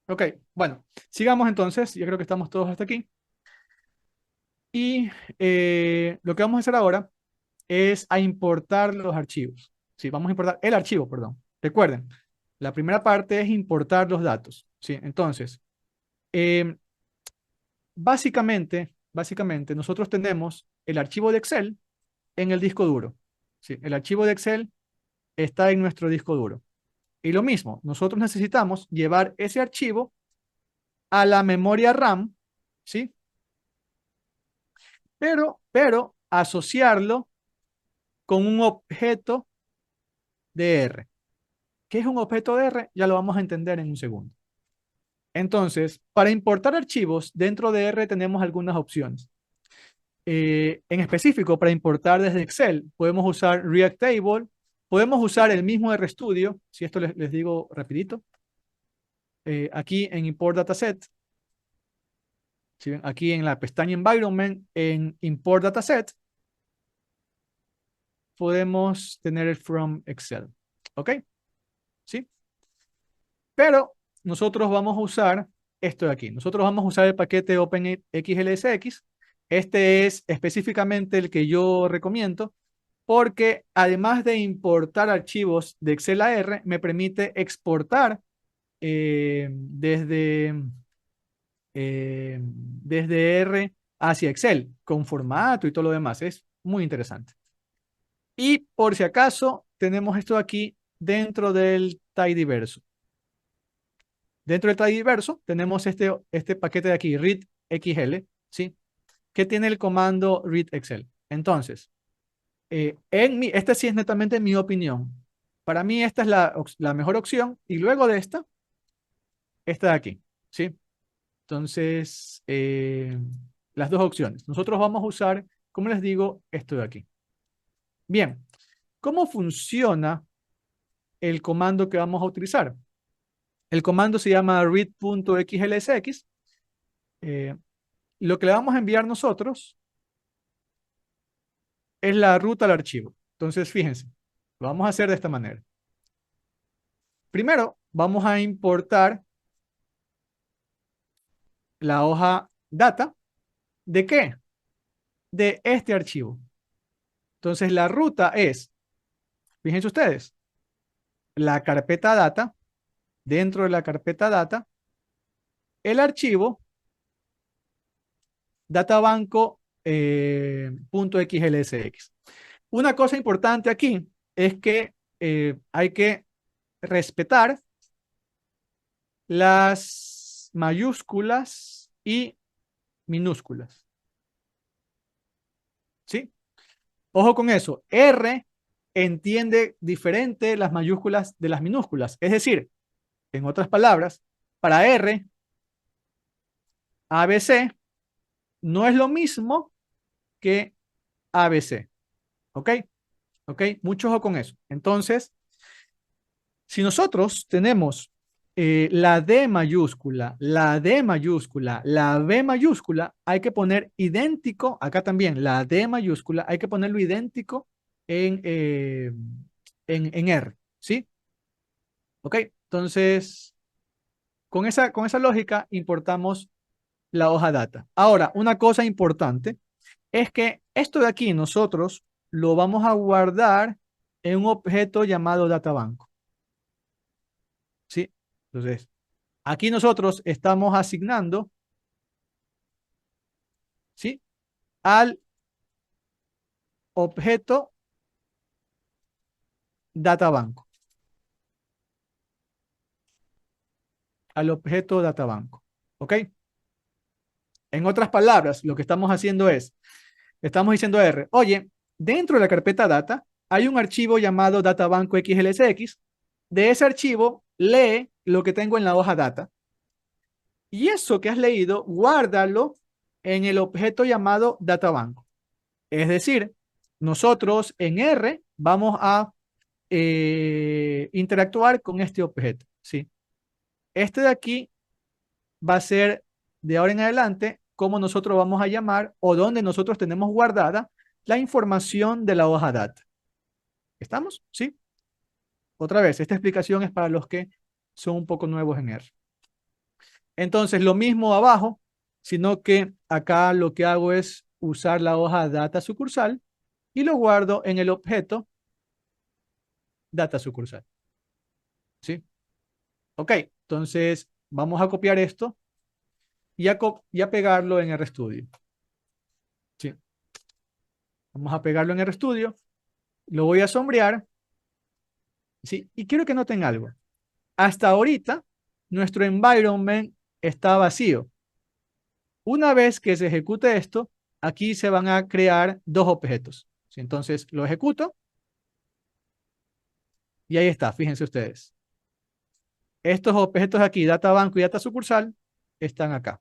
Ok, bueno, sigamos entonces. Yo creo que estamos todos hasta aquí. Y lo que vamos a hacer ahora es a importar los archivos. Sí, vamos a importar el archivo, perdón. Recuerden, la primera parte es importar los datos. Sí, entonces, em, básicamente, nosotros tenemos el archivo de Excel en el disco duro. Sí, el archivo de Excel está en nuestro disco duro. Y lo mismo, nosotros necesitamos llevar ese archivo a la memoria RAM, ¿sí? Pero asociarlo con un objeto de R. ¿Qué es un objeto de R? Ya lo vamos a entender en un segundo. Entonces, para importar archivos dentro de R tenemos algunas opciones. En específico, para importar desde Excel, podemos usar React Table, podemos usar el mismo RStudio, si esto les digo rapidito. Aquí en Import Dataset, ¿sí ven? Aquí en la pestaña Environment, en Import Dataset, podemos tener el From Excel. ¿Ok? ¿Sí? Pero nosotros vamos a usar esto de aquí. Nosotros vamos a usar el paquete OpenXLSX. Este es específicamente el que yo recomiendo porque además de importar archivos de Excel a R, me permite exportar desde R hacia Excel con formato y todo lo demás. Es muy interesante. Y por si acaso, tenemos esto aquí dentro del tidyverso. Dentro del tidyverso tenemos este paquete de aquí, readxl, ¿sí? Que tiene el comando readexcel. Entonces, este sí es netamente mi opinión. Para mí esta es la mejor opción y luego de esta de aquí, ¿sí? Entonces, las dos opciones. Nosotros vamos a usar, como les digo, esto de aquí. Bien, ¿cómo funciona el comando que vamos a utilizar? El comando se llama read.xlsx. Eh, lo que le vamos a enviar nosotros es la ruta al archivo. Entonces, fíjense, lo vamos a hacer de esta manera. Primero, vamos a importar la hoja data. ¿De qué? De este archivo. Entonces, la ruta es, fíjense ustedes, la carpeta data, dentro de la carpeta data, el archivo databanco.xlsx. Una cosa importante aquí es que hay que respetar las mayúsculas y minúsculas. ¿Sí? Ojo con eso. R entiende diferente las mayúsculas de las minúsculas. Es decir, en otras palabras, para R, ABC no es lo mismo que ABC. ¿Ok? ¿Ok? Mucho ojo con eso. Entonces, si nosotros tenemos la D mayúscula, la D mayúscula, la B mayúscula, hay que poner idéntico, acá también, la D mayúscula, hay que ponerlo idéntico en R, ¿sí? ¿Ok? Entonces, con esa lógica, importamos la hoja data. Ahora, una cosa importante es que esto de aquí nosotros lo vamos a guardar en un objeto llamado databanco, ¿sí? Entonces, aquí nosotros estamos asignando, ¿sí? Al objeto databanco, al objeto databanco, ¿ok? En otras palabras, lo que estamos haciendo es, estamos diciendo a R, oye, dentro de la carpeta data hay un archivo llamado databanco xlsx. De ese archivo, lee lo que tengo en la hoja data. Y eso que has leído, guárdalo en el objeto llamado databanco. Es decir, nosotros en R vamos a interactuar con este objeto, ¿sí? Este de aquí va a ser de ahora en adelante cómo nosotros vamos a llamar o donde nosotros tenemos guardada la información de la hoja data. ¿Estamos? ¿Sí? Otra vez, esta explicación es para los que son un poco nuevos en R. Entonces, lo mismo abajo, sino que acá lo que hago es usar la hoja data sucursal y lo guardo en el objeto data sucursal. ¿Sí? Ok, entonces vamos a copiar esto y a pegarlo en RStudio. ¿Sí? Vamos a pegarlo en RStudio, lo voy a sombrear, ¿sí? Y quiero que noten algo. Hasta ahorita, nuestro environment está vacío. Una vez que se ejecute esto, aquí se van a crear dos objetos. ¿Sí? Entonces, lo ejecuto y ahí está, fíjense ustedes. Estos objetos aquí, data banco y data sucursal, están acá.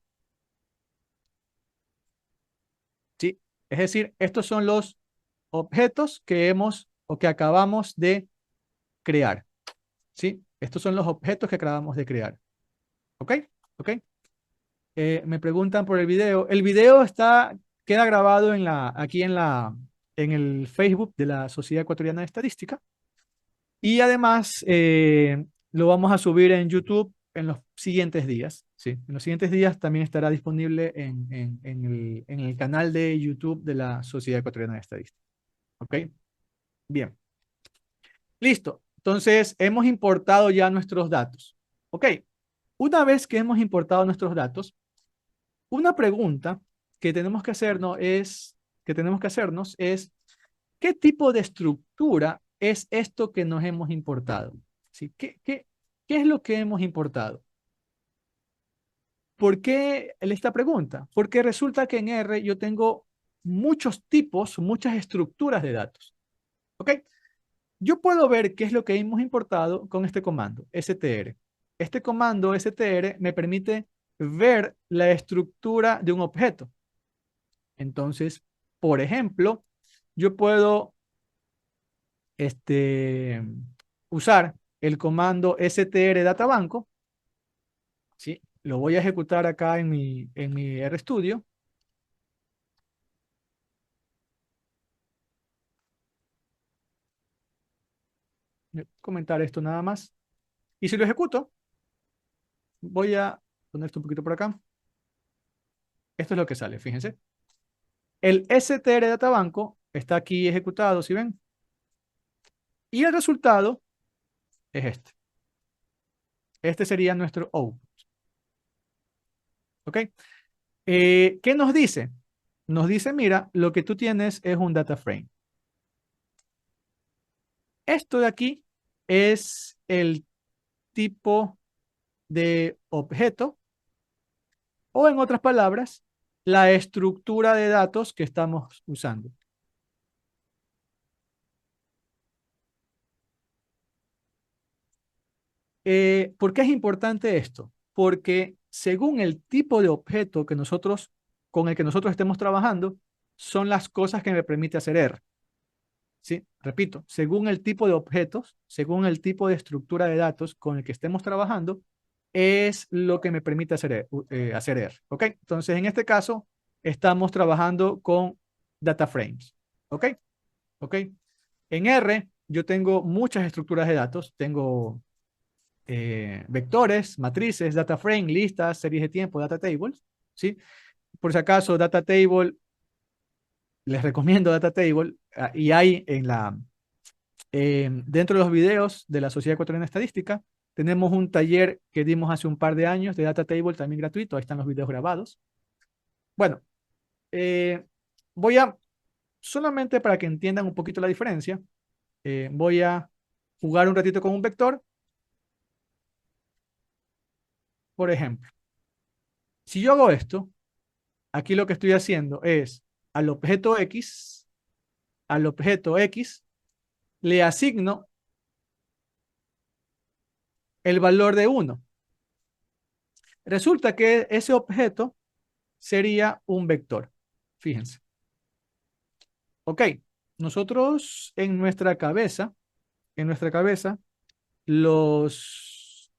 ¿Sí? Es decir, estos son los objetos que hemos o que acabamos de crear. ¿Sí? Estos son los objetos que acabamos de crear. ¿Ok? ¿Ok? Me preguntan por el video. El video queda grabado aquí en el Facebook de la Sociedad Ecuatoriana de Estadística. Y además lo vamos a subir en YouTube en los siguientes días. Sí, en los siguientes días también estará disponible en el canal de YouTube de la Sociedad Ecuatoriana de Estadística. ¿Ok? Bien. Listo. Entonces, hemos importado ya nuestros datos. ¿Ok? Una vez que hemos importado nuestros datos, una pregunta que tenemos que hacernos es, ¿qué tipo de estructura es esto que nos hemos importado? ¿Sí? ¿Qué es lo que hemos importado? ¿Por qué esta pregunta? Porque resulta que en R yo tengo muchos tipos, muchas estructuras de datos. ¿Ok? Yo puedo ver qué es lo que hemos importado con este comando, str. Este comando str me permite ver la estructura de un objeto. Entonces, por ejemplo, yo puedo este, usar el comando str databanco, ¿sí? Lo voy a ejecutar acá en mi RStudio. Voy a comentar esto nada más. Y si lo ejecuto, voy a poner esto un poquito por acá. Esto es lo que sale, fíjense. El str databanco está aquí ejecutado, ¿sí ven? Y el resultado es este. Este sería nuestro output. ¿Ok? ¿Qué nos dice? Nos dice, mira, lo que tú tienes es un data frame. Esto de aquí es el tipo de objeto o en otras palabras, la estructura de datos que estamos usando. ¿Por qué es importante esto? Porque según el tipo de objeto con el que nosotros estemos trabajando, son las cosas que me permite hacer R. ¿Sí? Repito, según el tipo de objetos, según el tipo de estructura de datos con el que estemos trabajando, es lo que me permite hacer R. ¿Ok? Entonces, en este caso, estamos trabajando con data frames. ¿Ok? ¿Ok? En R, yo tengo muchas estructuras de datos. Tengo vectores, matrices, data frame, listas, series de tiempo, data tables. ¿Sí? Por si acaso, data table, les recomiendo data table. Y hay dentro de los videos de la Sociedad Ecuatoriana de Estadística, tenemos un taller que dimos hace un par de años de data table también gratuito. Ahí están los videos grabados. Bueno, eh, voy a, solamente para que entiendan un poquito la diferencia, voy a jugar un ratito con un vector. Por ejemplo, si yo hago esto, aquí lo que estoy haciendo es al objeto X, le asigno el valor de 1. Resulta que ese objeto sería un vector. Fíjense. Ok, nosotros en nuestra cabeza, los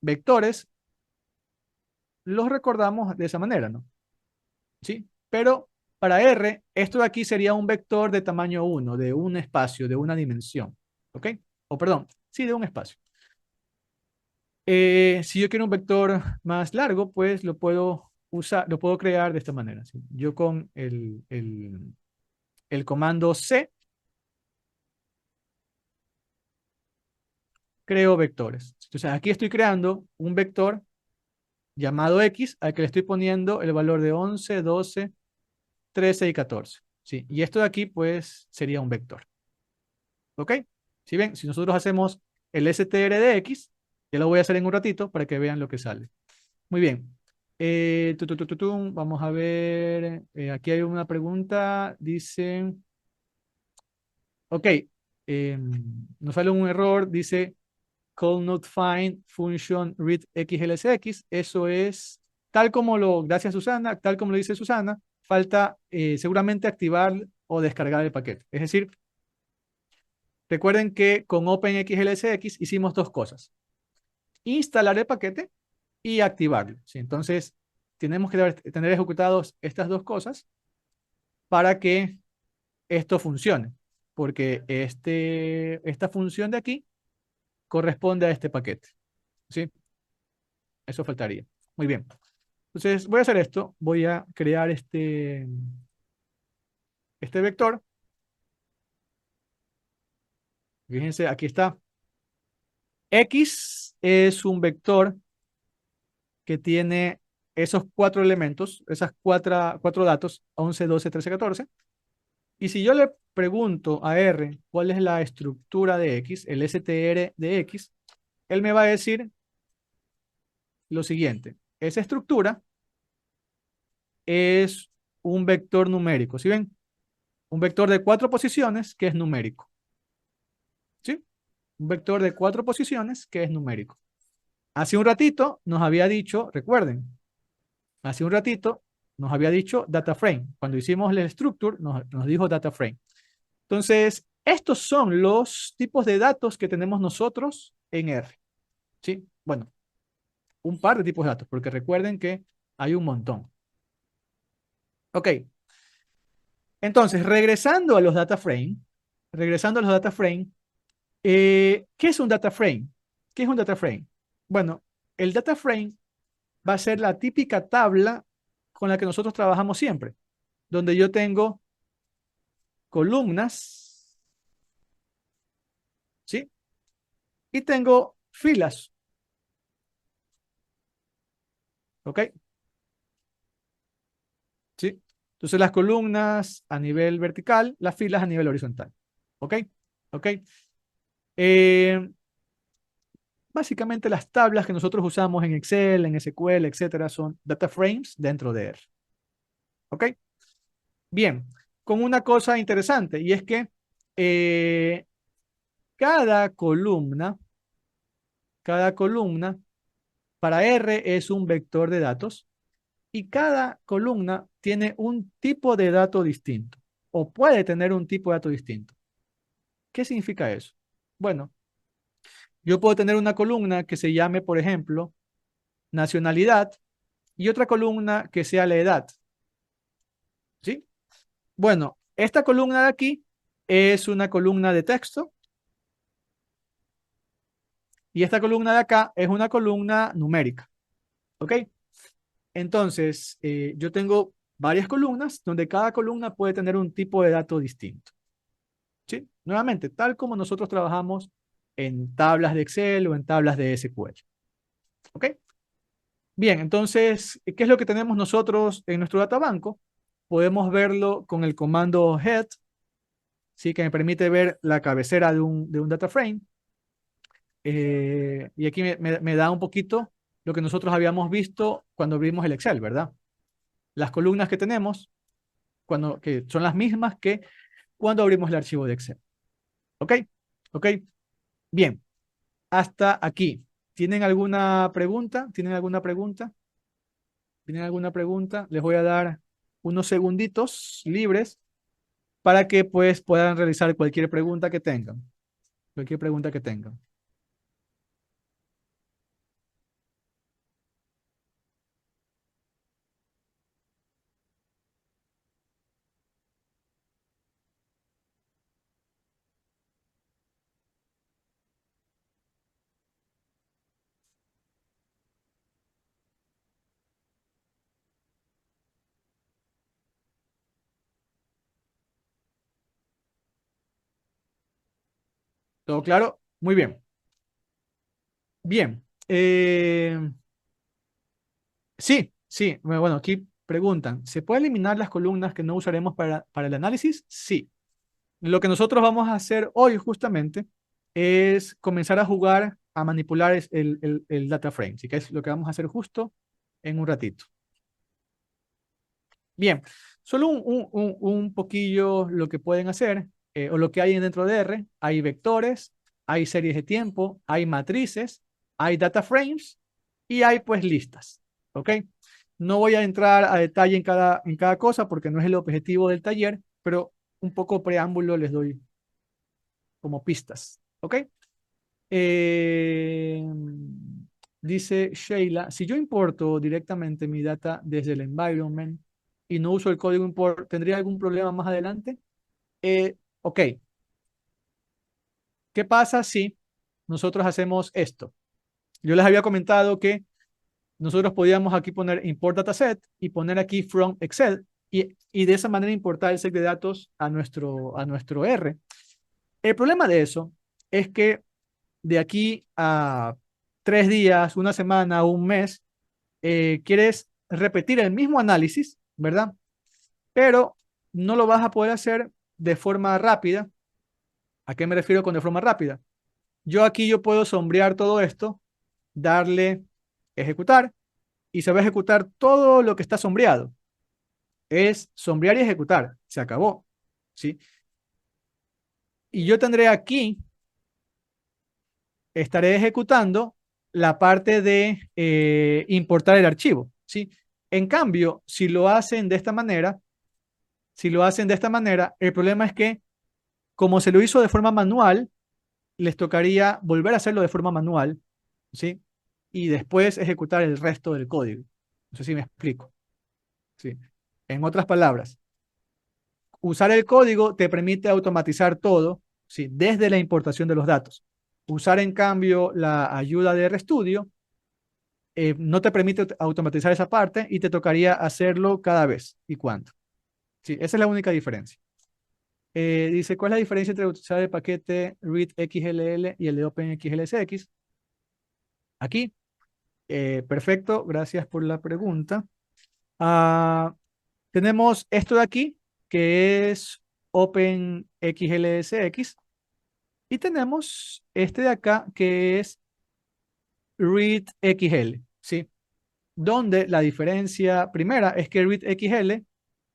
vectores los recordamos de esa manera, ¿no? ¿Sí? Pero para R, esto de aquí sería un vector de tamaño 1, de un espacio, de una dimensión. ¿Ok? O perdón, sí, de un espacio. Si yo quiero un vector más largo, pues lo puedo usar, lo puedo crear de esta manera. ¿Sí? Yo con el comando C creo vectores. Entonces aquí estoy creando un vector llamado X al que le estoy poniendo el valor de 11, 12, 13 y 14. ¿Sí? Y esto de aquí, pues, sería un vector. ¿Ok? Si ven, si nosotros hacemos el str de X, ya lo voy a hacer en un ratito para que vean lo que sale. Muy bien. Vamos a ver. Aquí hay una pregunta. Dice, ok, nos sale un error. Dice, call not find function read xlsx. Eso es tal como lo, gracias Susana, tal como lo dice Susana, falta seguramente activar o descargar el paquete. Es decir, recuerden que con OpenXLSX hicimos dos cosas. Instalar el paquete y activarlo. ¿Sí? Entonces, tenemos que tener ejecutados estas dos cosas para que esto funcione. Porque esta función de aquí corresponde a este paquete. ¿Sí? Eso faltaría. Muy bien. Entonces, voy a hacer esto. Voy a crear este vector. Fíjense, aquí está. X es un vector que tiene esos cuatro elementos, esas cuatro datos, 11, 12, 13, 14. Y si yo le pregunto a R cuál es la estructura de X, el str de X, él me va a decir lo siguiente. Esa estructura es un vector numérico. ¿Sí ven? Un vector de cuatro posiciones que es numérico. ¿Sí? Un vector de cuatro posiciones que es numérico. Hace un ratito nos había dicho, recuerden, hace un ratito nos había dicho data frame. Cuando hicimos el structure nos dijo data frame. Entonces, estos son los tipos de datos que tenemos nosotros en R. ¿Sí? Bueno, un par de tipos de datos, porque recuerden que hay un montón. Ok, entonces, regresando a los data frame, ¿qué es un data frame? ¿Qué es un data frame? Bueno, el data frame va a ser la típica tabla con la que nosotros trabajamos siempre, donde yo tengo columnas, ¿sí? Y tengo filas, ¿ok? ¿Sí? Entonces las columnas a nivel vertical, las filas a nivel horizontal, ¿ok? ¿Ok? Eh, Básicamente las tablas que nosotros usamos en Excel, en SQL, etcétera, son data frames dentro de R, ¿ok? Bien, con una cosa interesante y es que eh, cada columna, cada columna para R es un vector de datos y cada columna tiene un tipo de dato distinto o puede tener un tipo de dato distinto. ¿Qué significa eso? Bueno, yo puedo tener una columna que se llame, por ejemplo, nacionalidad y otra columna que sea la edad, ¿sí? Bueno, esta columna de aquí es una columna de texto y esta columna de acá es una columna numérica, ¿ok? Entonces, yo tengo varias columnas donde cada columna puede tener un tipo de dato distinto. ¿Sí? Nuevamente, tal como nosotros trabajamos en tablas de Excel o en tablas de SQL. ¿Ok? Bien, entonces, ¿qué es lo que tenemos nosotros en nuestro databanco? Podemos verlo con el comando head, ¿sí? Que me permite ver la cabecera de un data frame. Y aquí me da un poquito lo que nosotros habíamos visto cuando abrimos el Excel, ¿verdad? Las columnas que tenemos, que son las mismas que cuando abrimos el archivo de Excel. ¿Ok? ¿Ok? Bien. Hasta aquí. ¿Tienen alguna pregunta? ¿Tienen alguna pregunta? ¿Tienen alguna pregunta? Les voy a dar unos segunditos libres para que pues puedan realizar cualquier pregunta que tengan. Cualquier pregunta que tengan. ¿Todo claro? Muy bien. Bien. Sí, sí. Bueno, aquí preguntan, ¿se puede eliminar las columnas que no usaremos para el análisis? Sí. Lo que nosotros vamos a hacer hoy justamente es comenzar a jugar, a manipular el data frame, ¿sí? Que es lo que vamos a hacer justo en un ratito. Bien, solo un poquillo lo que pueden hacer, o lo que hay dentro de R. Hay vectores, hay series de tiempo, hay matrices, hay data frames y hay pues listas. ¿Ok? No voy a entrar a detalle en cada cosa porque no es el objetivo del taller, pero un poco preámbulo les doy como pistas. ¿Ok? Eh, Dice Sheila, si yo importo directamente mi data desde el environment y no uso el código import, ¿tendría algún problema más adelante? Ok, ¿qué pasa si nosotros hacemos esto? Yo les había comentado que nosotros podíamos aquí poner import dataset y poner aquí from Excel y de esa manera importar el set de datos a nuestro R. El problema de eso es que de aquí a 3 días, una semana, un mes, quieres repetir el mismo análisis, ¿verdad? Pero no lo vas a poder hacer de forma rápida. ¿A qué me refiero con de forma rápida? Yo puedo sombrear todo esto, darle ejecutar y se va a ejecutar todo lo que está sombreado. Es sombrear y ejecutar. Se acabó. ¿Sí? Y yo tendré aquí, estaré ejecutando la parte de importar el archivo. ¿Sí? En cambio, si lo hacen de esta manera, el problema es que como se lo hizo de forma manual, les tocaría volver a hacerlo de forma manual, ¿sí? Y después ejecutar el resto del código. No sé si me explico. ¿Sí? En otras palabras, usar el código te permite automatizar todo, ¿sí? Desde la importación de los datos. Usar, en cambio, la ayuda de RStudio no te permite automatizar esa parte y te tocaría hacerlo cada vez y cuando. Sí, esa es la única diferencia. Dice, ¿cuál es la diferencia entre utilizar el paquete readxll y el de OpenXLSX? Aquí, perfecto, gracias por la pregunta. Ah, tenemos esto de aquí, que es OpenXLSX, y tenemos este de acá, que es readxl, ¿sí? Donde la diferencia primera es que readxl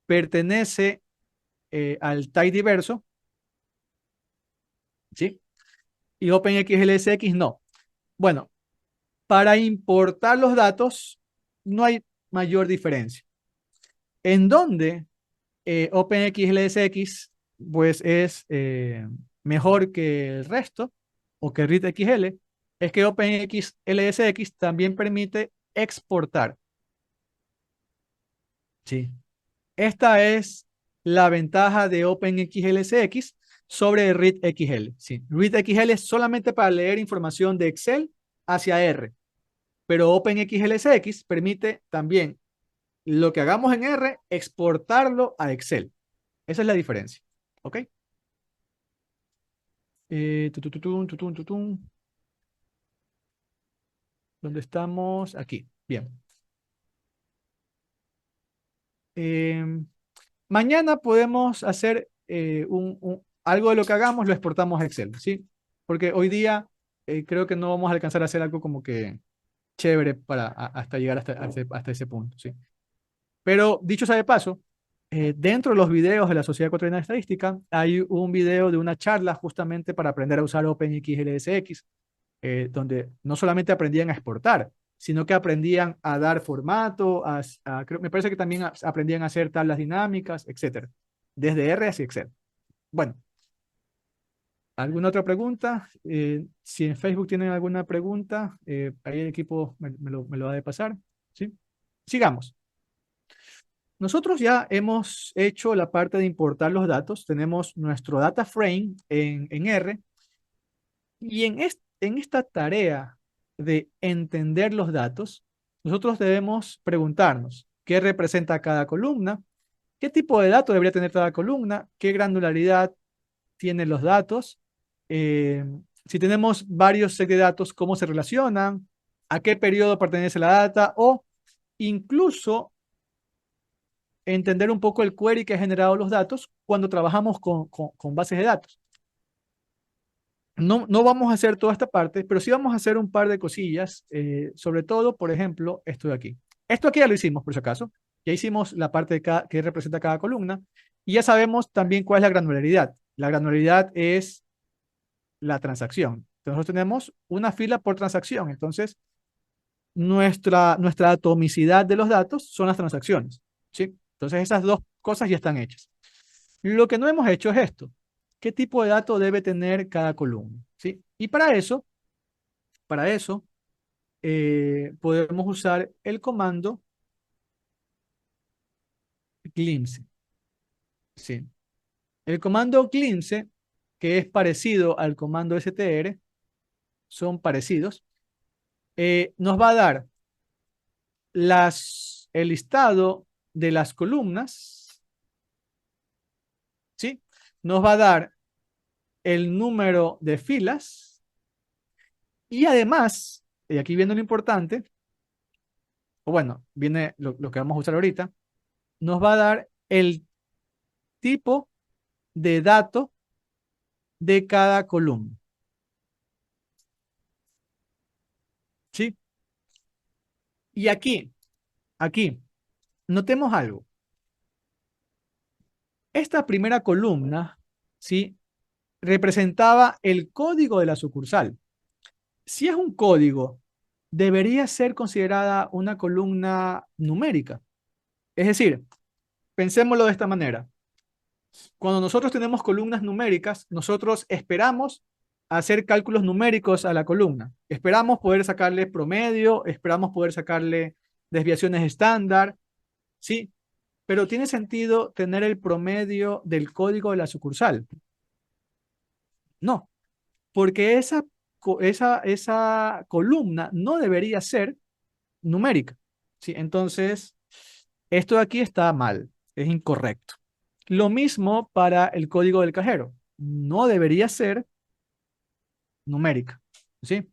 pertenece al type diverso, ¿sí? Y OpenXLSX no. Bueno, para importar los datos no hay mayor diferencia. En donde OpenXLSX pues es mejor que el resto o que ReadXL es que OpenXLSX también permite exportar. Sí. Esta es la ventaja de OpenXLSX sobre ReadXL. Sí. ReadXL es solamente para leer información de Excel hacia R, pero OpenXLSX permite también lo que hagamos en R, exportarlo a Excel. Esa es la diferencia. ¿Ok? Tututun, tutun, tutun. ¿Dónde estamos? Aquí. Bien. Em, Mañana podemos hacer algo de lo que hagamos, lo exportamos a Excel, ¿sí? Porque hoy día creo que no vamos a alcanzar a hacer algo como que chévere hasta llegar hasta ese punto, ¿sí? Pero dicho sea de paso, dentro de los videos de la Sociedad Ecuatoriana de Estadística hay un video de una charla justamente para aprender a usar OpenXLSX, donde no solamente aprendían a exportar, sino que aprendían a dar formato, me parece que también aprendían a hacer tablas dinámicas, etcétera, desde R hacia Excel. Bueno, ¿alguna otra pregunta? Si en Facebook tienen alguna pregunta, ahí el equipo me lo va a pasar. ¿Sí? Sigamos. Nosotros ya hemos hecho la parte de importar los datos. Tenemos nuestro data frame en R. Y en esta tarea de entender los datos, nosotros debemos preguntarnos qué representa cada columna, qué tipo de datos debería tener cada columna, qué granularidad tienen los datos, eh, si tenemos varios sets de datos, cómo se relacionan, a qué periodo pertenece la data, o incluso entender un poco el query que ha generado los datos cuando trabajamos con bases de datos. No vamos a hacer toda esta parte, pero sí vamos a hacer un par de cosillas, sobre todo, por ejemplo, esto de aquí. Esto aquí ya lo hicimos, por si acaso. Ya hicimos la parte que representa cada columna y ya sabemos también cuál es la granularidad. La granularidad es la transacción. Nosotros tenemos una fila por transacción, entonces nuestra atomicidad de los datos son las transacciones, ¿sí? Entonces esas dos cosas ya están hechas. Lo que no hemos hecho es esto. ¿Qué tipo de dato debe tener cada columna? ¿Sí? Y para eso, podemos usar el comando cleanse. ¿Sí? El comando cleanse, que es parecido al comando str, son parecidos, nos va a dar el listado de las columnas, ¿sí? Nos va a dar el número de filas y además, y aquí viene lo importante, o bueno, viene lo que vamos a usar ahorita, nos va a dar el tipo de dato de cada columna, ¿sí? Y aquí, notemos algo. Esta primera columna, ¿sí? Representaba el código de la sucursal. Si es un código, debería ser considerada una columna numérica. Es decir, pensémoslo de esta manera. Cuando nosotros tenemos columnas numéricas, nosotros esperamos hacer cálculos numéricos a la columna. Esperamos poder sacarle promedio, esperamos poder sacarle desviaciones estándar, ¿sí? Pero ¿tiene sentido tener el promedio del código de la sucursal? No, porque esa columna no debería ser numérica, ¿sí? Entonces, esto de aquí está mal, es incorrecto. Lo mismo para el código del cajero. No debería ser numérica, ¿sí?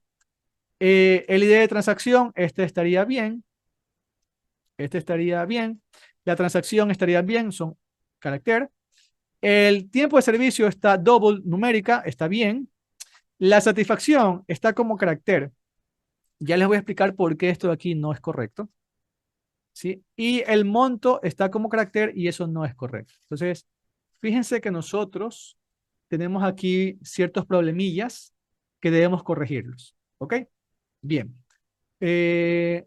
El ID de transacción, este estaría bien. Este estaría bien. La transacción estaría bien, son carácter. El tiempo de servicio está double numérica, está bien. La satisfacción está como carácter. Ya les voy a explicar por qué esto de aquí no es correcto, ¿sí? Y el monto está como carácter y eso no es correcto. Entonces, fíjense que nosotros tenemos aquí ciertos problemillas que debemos corregirlos. ¿Ok? Bien. Eh,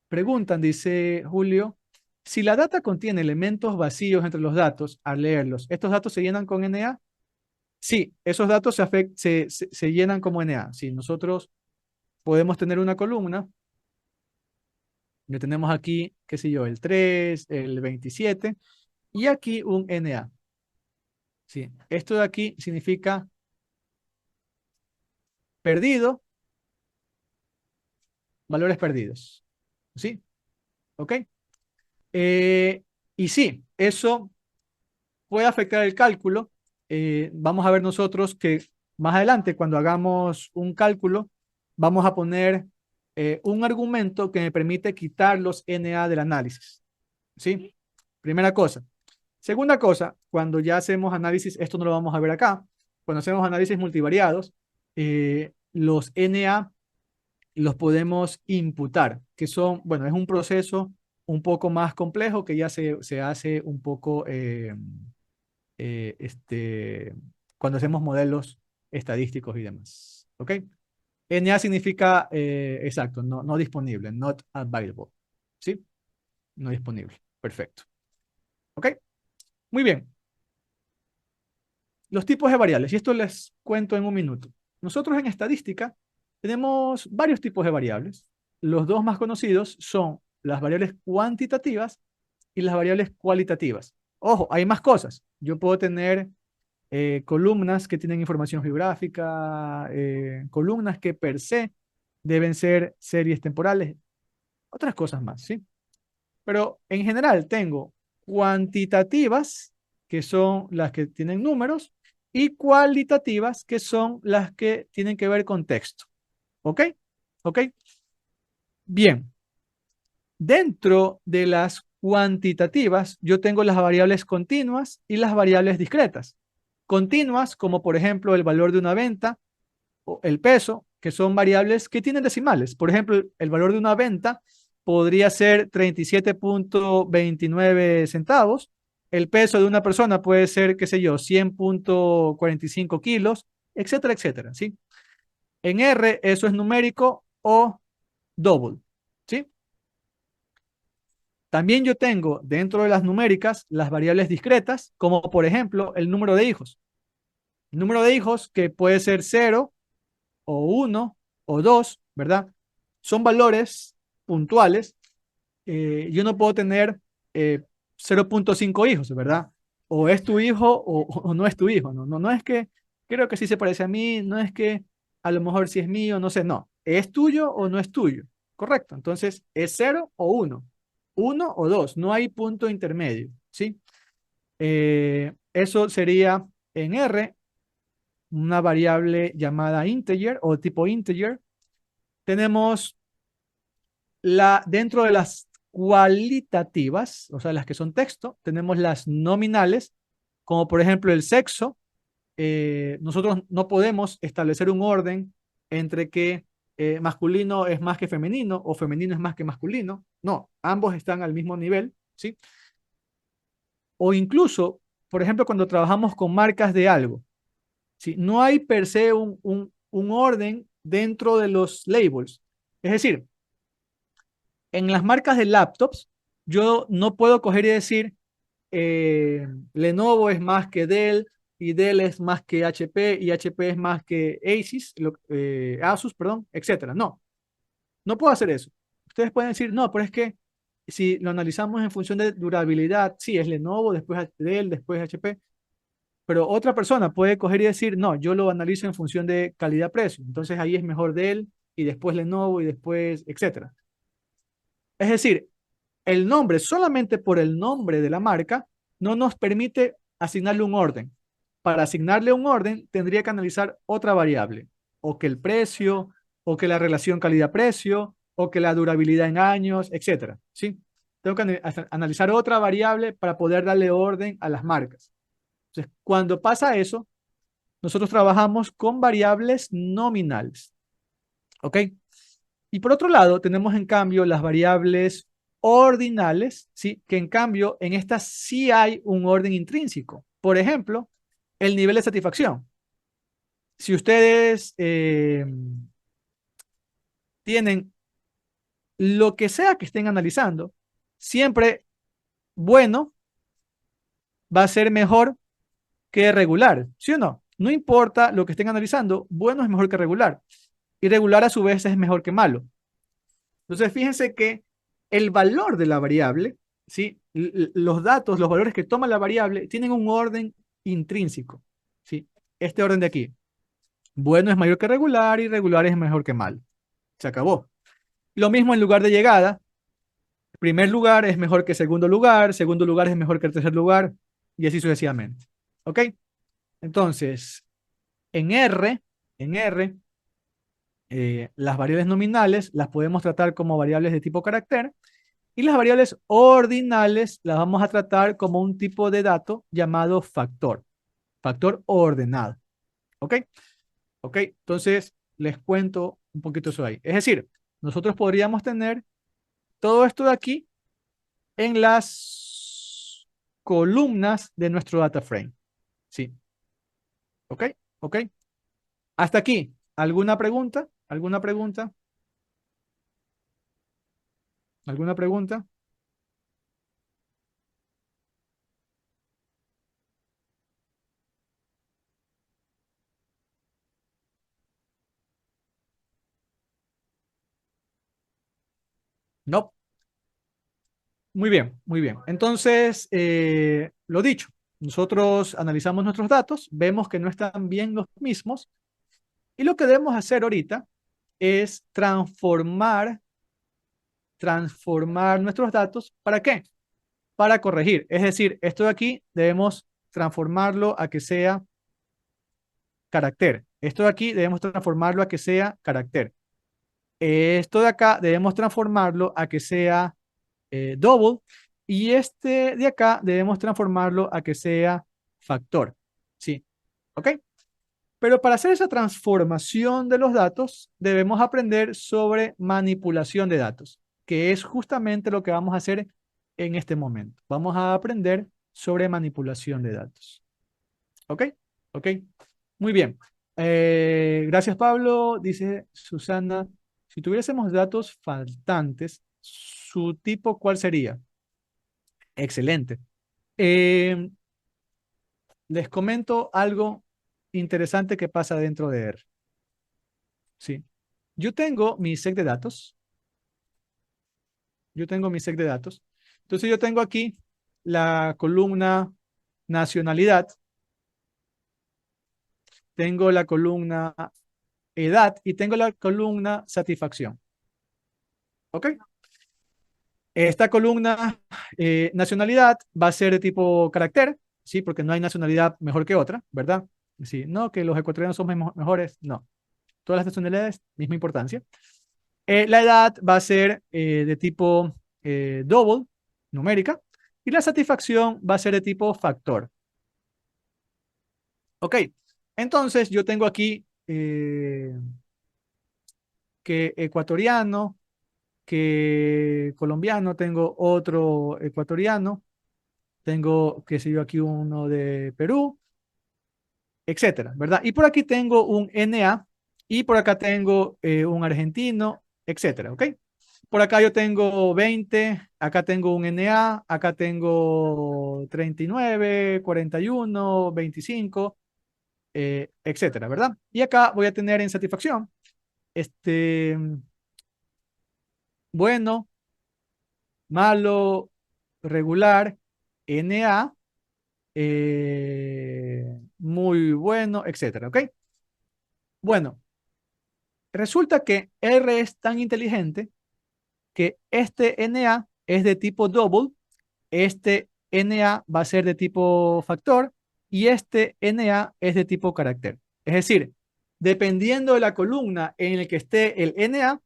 Preguntan, dice Julio, si la data contiene elementos vacíos entre los datos, al leerlos, ¿estos datos se llenan con NA? Sí, esos datos se llenan como NA. Si nosotros podemos tener una columna, ya tenemos aquí, qué sé yo, el 3, el 27, y aquí un NA. Sí, esto de aquí significa perdido, valores perdidos. ¿Sí? ¿Ok? Y sí, eso puede afectar el cálculo. Vamos a ver nosotros que más adelante, cuando hagamos un cálculo, vamos a poner un argumento que me permite quitar los NA del análisis. ¿Sí? Primera cosa. Segunda cosa, cuando ya hacemos análisis, esto no lo vamos a ver acá, cuando hacemos análisis multivariados, los NA los podemos imputar, que son, bueno, es un proceso un poco más complejo que ya se hace un poco cuando hacemos modelos estadísticos y demás. ¿Ok? NA significa, exacto, no disponible, not available. ¿Sí? No disponible. Perfecto. ¿Ok? Muy bien. Los tipos de variables, y esto les cuento en un minuto. Nosotros en estadística tenemos varios tipos de variables. Los dos más conocidos son las variables cuantitativas y las variables cualitativas. Ojo, hay más cosas. Yo puedo tener columnas que tienen información geográfica, columnas que per se deben ser series temporales, otras cosas más, ¿sí? Pero en general tengo cuantitativas, que son las que tienen números, y cualitativas, que son las que tienen que ver con texto. ¿Ok? ¿Ok? Bien. Dentro de las cuantitativas, yo tengo las variables continuas y las variables discretas. Continuas, como por ejemplo el valor de una venta o el peso, que son variables que tienen decimales. Por ejemplo, el valor de una venta podría ser 37.29 centavos. El peso de una persona puede ser, qué sé yo, 100.45 kilos, etcétera, etcétera, ¿sí? En R eso es numérico o double, ¿sí? También yo tengo dentro de las numéricas las variables discretas, como por ejemplo el número de hijos. El número de hijos que puede ser 0 o 1 o 2, ¿verdad? Son valores puntuales. Yo no puedo tener 0.5 hijos, ¿verdad? O es tu hijo o no es tu hijo, ¿no? No es que creo que sí se parece a mí, no es que a lo mejor sí es mío, no sé, no. ¿Es tuyo o no es tuyo? Correcto. Entonces, ¿es 0 o 1? 1 o 2, no hay punto intermedio, ¿sí? Eso sería en R, una variable llamada integer o tipo integer. Tenemos dentro de las cualitativas, o sea, las que son texto, tenemos las nominales, como por ejemplo el sexo. Nosotros no podemos establecer un orden entre que masculino es más que femenino o femenino es más que masculino. No, ambos están al mismo nivel, ¿sí? O incluso, por ejemplo, cuando trabajamos con marcas de algo, ¿sí? No hay per se un orden dentro de los labels. Es decir, en las marcas de laptops, yo no puedo coger y decir Lenovo es más que Dell y Dell es más que HP y HP es más que Asus, perdón, etcétera. No, no puedo hacer eso. Ustedes pueden decir, no, pero es que si lo analizamos en función de durabilidad, sí, es Lenovo, después Dell, después HP, pero otra persona puede coger y decir, no, yo lo analizo en función de calidad-precio. Entonces ahí es mejor Dell y después Lenovo y después, etcétera. Es decir, el nombre, solamente por el nombre de la marca, no nos permite asignarle un orden. Para asignarle un orden, tendría que analizar otra variable, o que el precio, o que la relación calidad-precio, o que la durabilidad en años, etcétera. ¿Sí? Tengo que analizar otra variable para poder darle orden a las marcas. Entonces, cuando pasa eso, nosotros trabajamos con variables nominales. ¿Ok? Y por otro lado, tenemos en cambio las variables ordinales, ¿sí? Que en cambio en estas sí hay un orden intrínseco. Por ejemplo, el nivel de satisfacción. Si ustedes tienen lo que sea que estén analizando, siempre bueno va a ser mejor que regular, ¿sí o no? No importa lo que estén analizando, bueno es mejor que regular. Y regular a su vez es mejor que malo. Entonces, fíjense que el valor de la variable, ¿sí? Los datos, los valores que toma la variable, tienen un orden intrínseco, ¿sí? Este orden de aquí. Bueno es mayor que regular y regular es mejor que malo. Se acabó. Lo mismo en lugar de llegada. Primer lugar es mejor que segundo lugar es mejor que el tercer lugar, y así sucesivamente. ¿Ok? Entonces, en R, en R, las variables nominales las podemos tratar como variables de tipo carácter. Y las variables ordinales las vamos a tratar como un tipo de dato llamado factor, factor ordenado. ¿Ok? ¿Ok? Entonces, les cuento un poquito eso ahí. Es decir, nosotros podríamos tener todo esto de aquí en las columnas de nuestro data frame. ¿Sí? ¿Ok? ¿Ok? Hasta aquí. ¿Alguna pregunta? ¿Alguna pregunta? ¿Alguna pregunta? No. Muy bien, muy bien. Entonces, lo dicho, nosotros analizamos nuestros datos, vemos que no están bien los mismos y lo que debemos hacer ahorita es transformar nuestros datos. ¿Para qué? Para corregir. Es decir, esto de aquí debemos transformarlo a que sea carácter. Esto de aquí debemos transformarlo a que sea carácter. Esto de acá debemos transformarlo a que sea double. Y este de acá debemos transformarlo a que sea factor. ¿Sí? ¿Ok? Pero para hacer esa transformación de los datos, debemos aprender sobre manipulación de datos, que es justamente lo que vamos a hacer en este momento. Vamos a aprender sobre manipulación de datos. ¿Ok? ¿Ok? Muy bien. Gracias, Pablo. Dice Susana, si tuviésemos datos faltantes, ¿su tipo cuál sería? Excelente. Eh, Les comento algo interesante que pasa dentro de R. Sí. Yo tengo mi set de datos. Yo tengo mi set de datos. Entonces yo tengo aquí la columna nacionalidad, tengo la columna edad y tengo la columna satisfacción. ¿Ok? Esta columna nacionalidad va a ser de tipo carácter, ¿sí? Porque no hay nacionalidad mejor que otra, ¿verdad? Sí, no, que los ecuatorianos son mejores, no. Todas las nacionalidades, misma importancia. La edad va a ser de tipo double, numérica, y la satisfacción va a ser de tipo factor. Ok, entonces yo tengo aquí que ecuatoriano, que colombiano, tengo otro ecuatoriano, tengo, qué sé yo, aquí uno de Perú, etcétera, ¿verdad? Y por aquí tengo un NA y por acá tengo un argentino, etcétera, ¿ok? Por acá yo tengo 20, acá tengo un NA, acá tengo 39, 41, 25, etcétera, ¿verdad? Y acá voy a tener en satisfacción, este, bueno, malo, regular, NA, muy bueno, etcétera, ¿ok? Bueno, resulta que R es tan inteligente que este NA es de tipo double, este NA va a ser de tipo factor y este NA es de tipo carácter. Es decir, dependiendo de la columna en la que esté el NA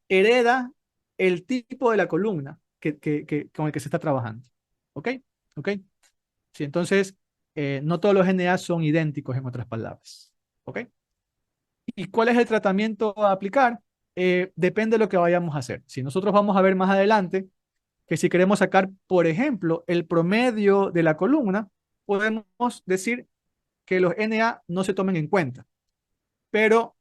hereda el tipo de la columna con el que se está trabajando. ¿Ok? ¿Ok? Sí, entonces, no todos los NA son idénticos en otras palabras. ¿Ok? ¿Y cuál es el tratamiento a aplicar? Depende de lo que vayamos a hacer. Si nosotros vamos a ver más adelante que si queremos sacar, por ejemplo, el promedio de la columna, podemos decir que los NA no se tomen en cuenta. Pero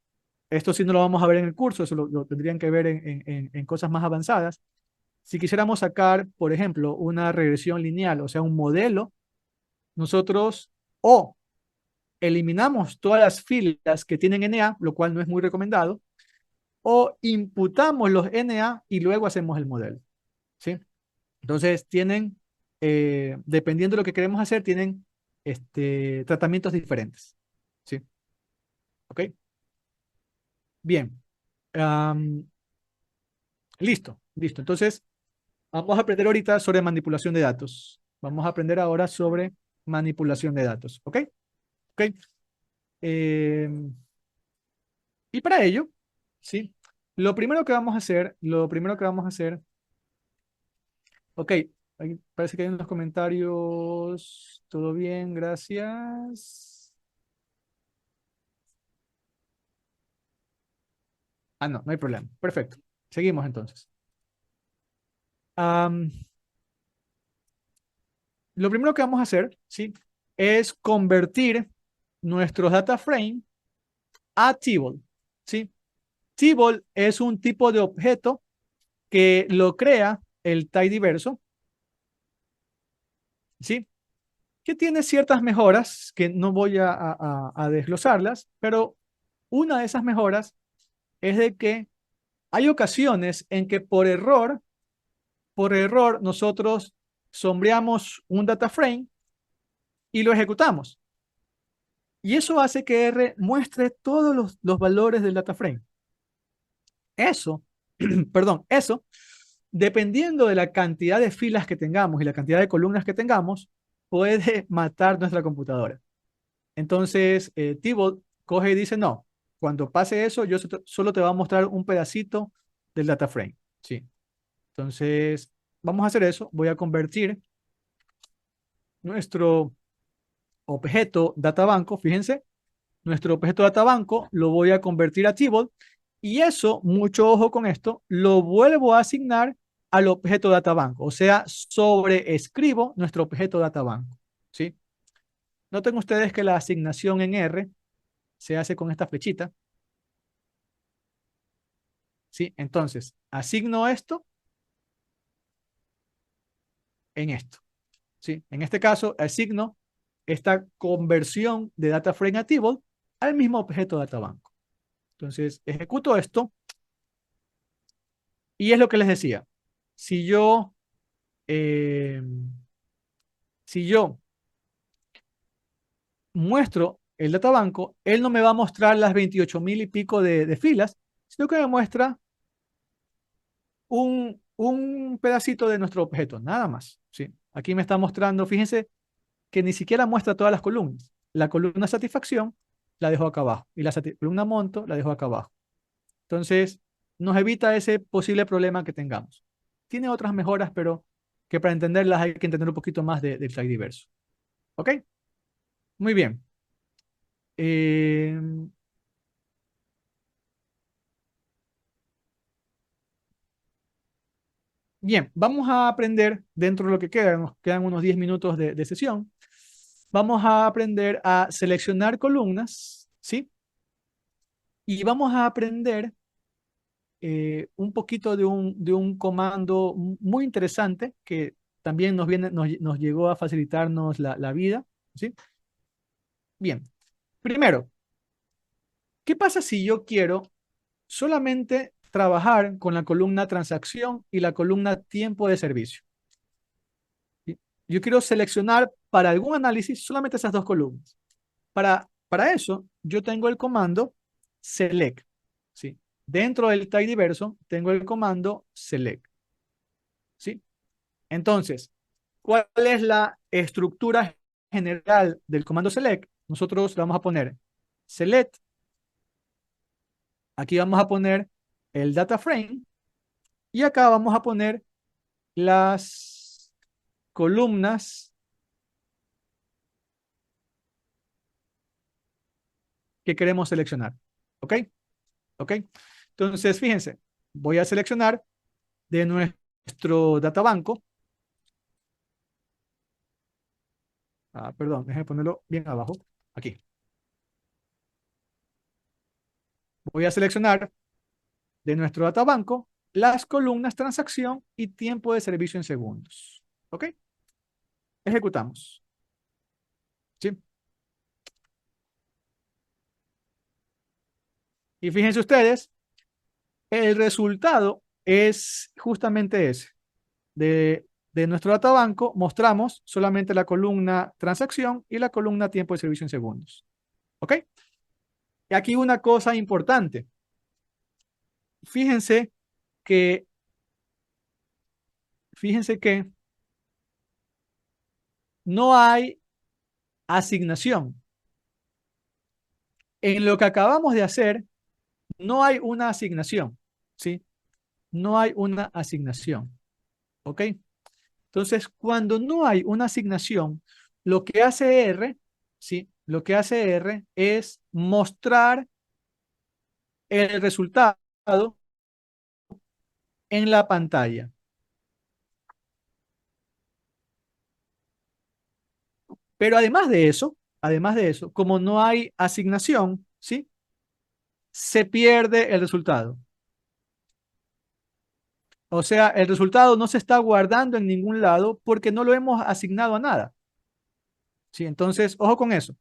esto sí no lo vamos a ver en el curso, eso lo tendrían que ver en cosas más avanzadas. Si quisiéramos sacar, por ejemplo, una regresión lineal, o sea, un modelo, nosotros o eliminamos todas las filas que tienen NA, lo cual no es muy recomendado, o imputamos los NA y luego hacemos el modelo. ¿Sí? Entonces tienen, dependiendo de lo que queremos hacer, tienen tratamientos diferentes. ¿Sí? ¿Ok? Bien. Am, listo, listo. Entonces, vamos a aprender ahorita sobre manipulación de datos. Vamos a aprender ahora sobre manipulación de datos. ¿Ok? ¿Ok? Em, y para ello, ¿sí? Lo primero que vamos a hacer, ok, parece que hay unos comentarios. Todo bien, gracias. Ah, no, no hay problema. Perfecto. Seguimos entonces. Am, lo primero que vamos a hacer, ¿sí? Es convertir nuestros data frame a Table, ¿sí? Table es un tipo de objeto que lo crea el tidyverso, ¿sí? Que tiene ciertas mejoras que no voy a desglosarlas, pero una de esas mejoras es de que hay ocasiones en que por error nosotros sombreamos un data frame y lo ejecutamos. Y eso hace que R muestre todos los valores del data frame. Eso, perdón, eso, dependiendo de la cantidad de filas que tengamos y la cantidad de columnas que tengamos, puede matar nuestra computadora. Entonces, Thibault coge y dice, no, cuando pase eso, yo solo te voy a mostrar un pedacito del data frame. Sí. Entonces, vamos a hacer eso. Voy a convertir nuestro objeto databanco, fíjense, nuestro objeto databanco lo voy a convertir a Thibault y eso, mucho ojo con esto, lo vuelvo a asignar al objeto databanco, o sea, sobreescribo nuestro objeto databanco, ¿sí? Noten ustedes que la asignación en R se hace con esta flechita, ¿sí? Entonces, asigno esto en esto, ¿sí? En este caso, asigno esta conversión de data frame a Thibault al mismo objeto databanco. Entonces, ejecuto esto y es lo que les decía. Si yo, eh, si yo muestro el databanco, él no me va a mostrar las 28.000 y pico de filas, sino que me muestra un pedacito de nuestro objeto, nada más. ¿Sí? Aquí me está mostrando, fíjense que ni siquiera muestra todas las columnas. La columna satisfacción la dejo acá abajo y la columna monto la dejo acá abajo. Entonces, nos evita ese posible problema que tengamos. Tiene otras mejoras, pero que para entenderlas hay que entender un poquito más del diverso. ¿Ok? Muy bien. Eh, Bien, vamos a aprender dentro de lo que queda, nos quedan unos 10 minutos de sesión. Vamos a aprender a seleccionar columnas, ¿sí? Y vamos a aprender un poquito de un comando muy interesante que también nos llegó a facilitarnos la vida, ¿sí? Bien, primero, ¿qué pasa si yo quiero solamente trabajar con la columna transacción y la columna tiempo de servicio? ¿Sí? Yo quiero seleccionar para algún análisis solamente esas dos columnas. Para eso, yo tengo el comando select. ¿Sí? Dentro del tag diverso, tengo el comando select. ¿Sí? Entonces, ¿cuál es la estructura general del comando select? Nosotros le vamos a poner select. Aquí vamos a poner el data frame. Y acá vamos a poner las columnas que queremos seleccionar. ¿Ok? ¿Ok? Entonces, fíjense, voy a seleccionar de nuestro databanco. Perdón, déjenme ponerlo bien abajo. Aquí. Voy a seleccionar de nuestro databanco las columnas transacción y tiempo de servicio en segundos. ¿Ok? Ejecutamos. ¿Sí? Y fíjense ustedes, el resultado es justamente ese. De nuestro databanco mostramos solamente la columna transacción y la columna tiempo de servicio en segundos. ¿Ok? Y aquí una cosa importante. Fíjense que, fíjense que no hay asignación. En lo que acabamos de hacer, no hay una asignación. ¿Sí? No hay una asignación. ¿Ok? Entonces, cuando no hay una asignación, lo que hace R, ¿sí? Lo que hace R es mostrar el resultado en la pantalla. Pero además de eso, como no hay asignación, ¿sí? Se pierde el resultado. O sea, el resultado no se está guardando en ningún lado porque no lo hemos asignado a nada. ¿Sí? Entonces, ojo con eso.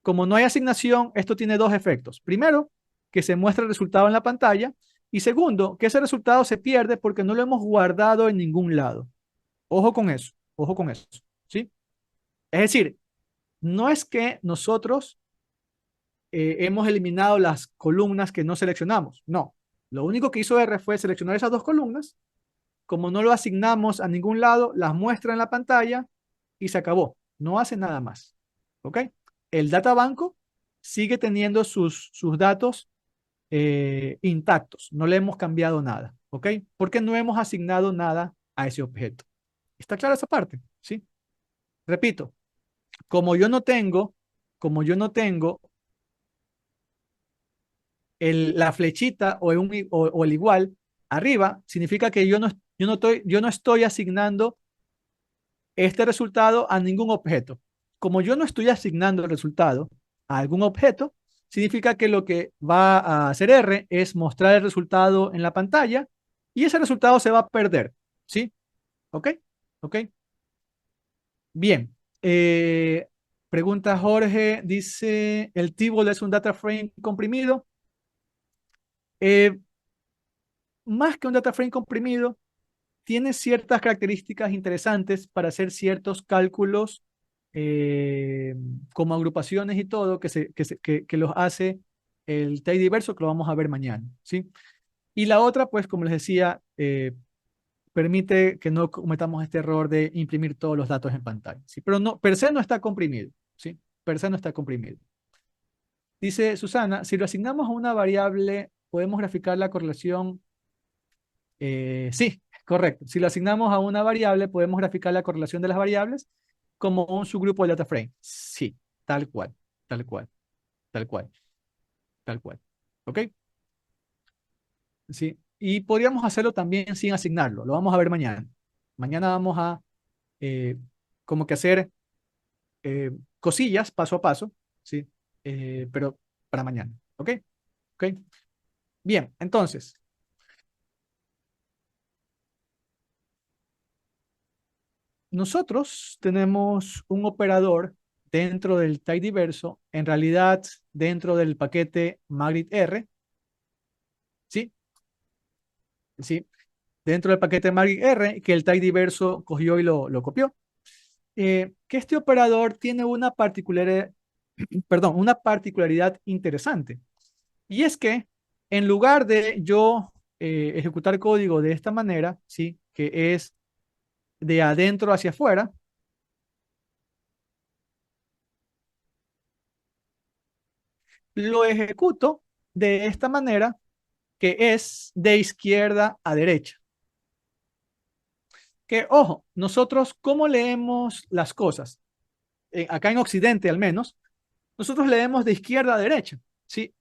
Como no hay asignación, esto tiene dos efectos. Primero, que se muestra el resultado en la pantalla. Y segundo, que ese resultado se pierde porque no lo hemos guardado en ningún lado. Ojo con eso, ojo con eso. ¿Sí? Es decir, no es que nosotros hemos eliminado las columnas que no seleccionamos. No. Lo único que hizo R fue seleccionar esas dos columnas. Como no lo asignamos a ningún lado, las muestra en la pantalla y se acabó. No hace nada más. ¿Ok? el databanco sigue teniendo sus datos intactos. No le hemos cambiado nada, ¿ok? Porque no hemos asignado nada a ese objeto. ¿Está clara esa parte? ¿Sí? Repito, como yo no tengo, como yo no tengo la flechita o el igual arriba, significa que yo no estoy asignando este resultado a ningún objeto. Como yo no estoy asignando el resultado a algún objeto, significa que lo que va a hacer R es mostrar el resultado en la pantalla y ese resultado se va a perder. ¿Sí? ¿Ok? ¿Ok? Bien. Pregunta Jorge, dice, ¿el table es un data frame comprimido? Eh, Más que un data frame comprimido, tiene ciertas características interesantes para hacer ciertos cálculos eh, como agrupaciones y todo que los hace el tidyverso, que lo vamos a ver mañana, ¿sí? Y la otra, pues, como les decía, permite que no cometamos este error de imprimir todos los datos en pantalla, ¿sí? Pero no, per se no está comprimido, ¿sí? Per se no está comprimido. Dice Susana, si lo asignamos a una variable, podemos graficar la correlación. Sí, correcto. Si lo asignamos a una variable, podemos graficar la correlación de las variables como un subgrupo del data frame. Sí, tal cual, tal cual, tal cual, tal cual. ¿Ok? Sí. Y podríamos hacerlo también sin asignarlo. Lo vamos a ver mañana. Mañana vamos a eh, como que hacer cosillas paso a paso, ¿sí? Pero para mañana. ¿Ok? ¿Ok? Bien, entonces, nosotros tenemos un operador dentro del tidyverso, en realidad dentro del paquete magrittr, ¿sí? ¿Sí? Dentro del paquete magrittr que el tidyverso cogió y lo copió. Que este operador tiene una perdón, una particularidad interesante. Y es que en lugar de yo ejecutar código de esta manera, ¿sí? Que es de adentro hacia afuera, lo ejecuto de esta manera que es de izquierda a derecha. Que, ojo, nosotros, ¿cómo leemos las cosas? Acá en Occidente, al menos, nosotros leemos de izquierda a derecha, ¿sí?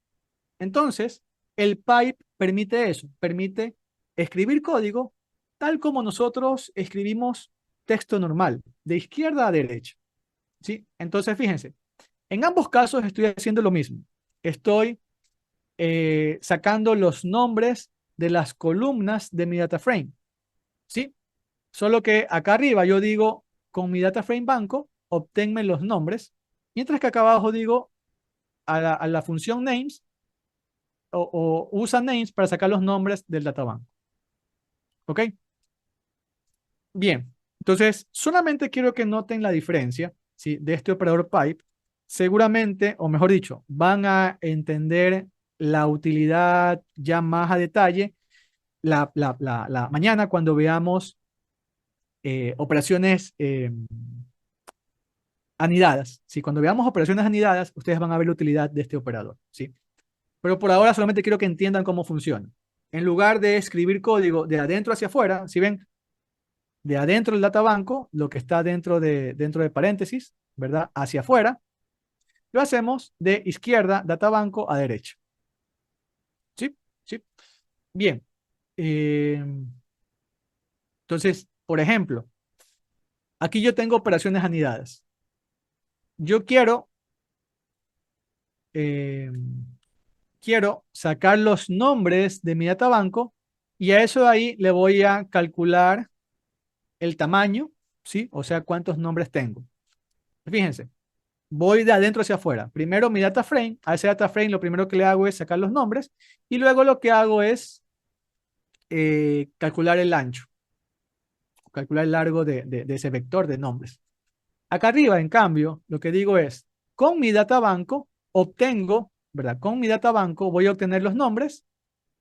Entonces, el pipe permite eso, permite escribir código tal como nosotros escribimos texto normal, de izquierda a derecha, ¿sí? Entonces, fíjense, en ambos casos estoy haciendo lo mismo. Estoy sacando los nombres de las columnas de mi data frame, ¿sí? Solo que acá arriba yo digo, con mi data frame banco, obténme los nombres, mientras que acá abajo digo a la función names o usa names para sacar los nombres del data banco. ¿Ok? Bien. Entonces, solamente quiero que noten la diferencia, ¿sí? De este operador pipe. Seguramente, o mejor dicho, van a entender la utilidad ya más a detalle la mañana cuando veamos operaciones anidadas. ¿Sí? Cuando veamos operaciones anidadas, ustedes van a ver la utilidad de este operador. ¿Sí? Pero por ahora solamente quiero que entiendan cómo funciona. En lugar de escribir código de adentro hacia afuera, si ven, de adentro del databanco, lo que está dentro de paréntesis, ¿verdad? Hacia afuera, lo hacemos de izquierda, databanco, a derecha. ¿Sí? ¿Sí? Bien. Eh, entonces, por ejemplo, aquí yo tengo operaciones anidadas. Yo eh, quiero sacar los nombres de mi databanco y a eso de ahí le voy a calcular el tamaño, ¿sí? O sea, cuántos nombres tengo. Fíjense, voy de adentro hacia afuera. Primero mi data frame, a ese data frame lo primero que le hago es sacar los nombres y luego lo que hago es calcular el ancho, calcular el largo de ese vector de nombres. Acá arriba, en cambio, lo que digo es, con mi data banco obtengo, ¿verdad? Con mi data banco voy a obtener los nombres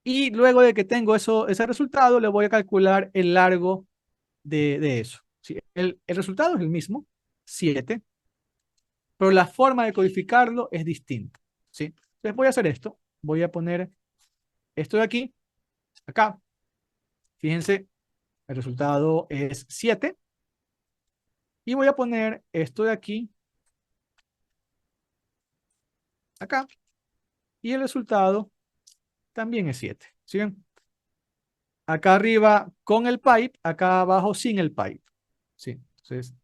y luego de que tengo ese resultado, le voy a calcular el largo de eso. ¿Sí? El resultado es el mismo, 7. pero la forma de codificarlo es distinta, ¿sí? Entonces voy a hacer esto. Voy a poner esto de aquí, acá. Fíjense, el resultado es 7. Y voy a poner esto de aquí, acá. Y el resultado también es 7. ¿Sí ven? Acá arriba con el pipe, acá abajo sin el pipe. ¿Sí? Entonces,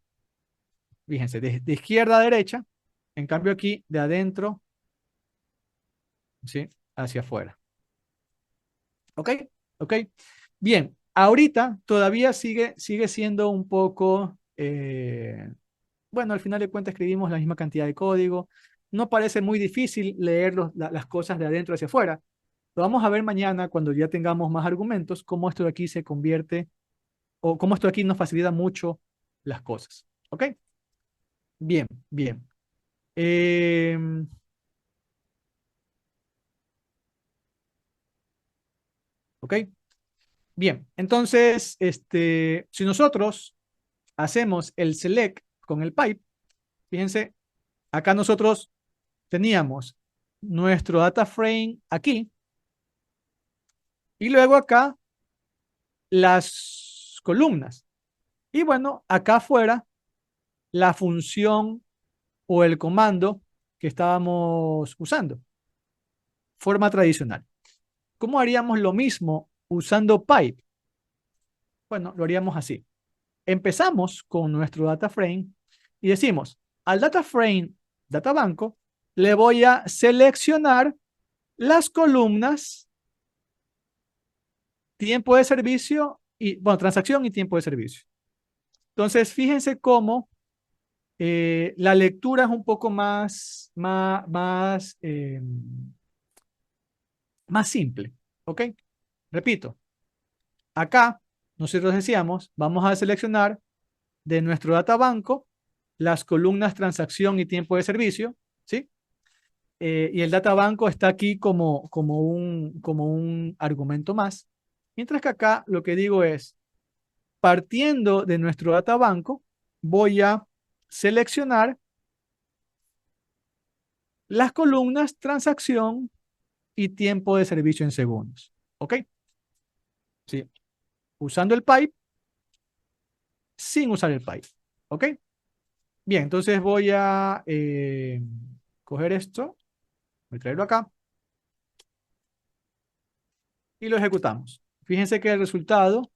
fíjense, de izquierda a derecha, en cambio aquí de adentro, ¿sí? Hacia afuera. ¿Ok? ¿Ok? Bien, ahorita todavía sigue siendo un poco, bueno, al final de cuentas escribimos la misma cantidad de código. No parece muy difícil leer las cosas de adentro hacia afuera. Lo vamos a ver mañana cuando ya tengamos más argumentos, cómo esto de aquí se convierte o cómo esto de aquí nos facilita mucho las cosas. ¿Ok? Bien, bien. Em, ¿Ok? Bien, entonces, si nosotros hacemos el select con el pipe, fíjense, acá nosotros teníamos nuestro data frame aquí y luego acá las columnas. Y bueno, acá afuera la función o el comando que estábamos usando. Forma tradicional. ¿Cómo haríamos lo mismo usando pipe? Bueno, lo haríamos así. Empezamos con nuestro data frame y decimos, al data frame, data banco, le voy a seleccionar las columnas, tiempo de servicio y, bueno, transacción y tiempo de servicio. Entonces, fíjense cómo la lectura es un poco más simple. ¿Ok? Repito, acá nosotros decíamos, vamos a seleccionar de nuestro databanco las columnas transacción y tiempo de servicio, ¿sí? Y el databanco está aquí como un argumento más. Mientras que acá lo que digo es, partiendo de nuestro databanco, voy a seleccionar las columnas transacción y tiempo de servicio en segundos. ¿Ok? Sí. Usando el pipe, sin usar el pipe. ¿Ok? Bien, entonces voy a coger esto, voy a traerlo acá y lo ejecutamos. Fíjense que el resultado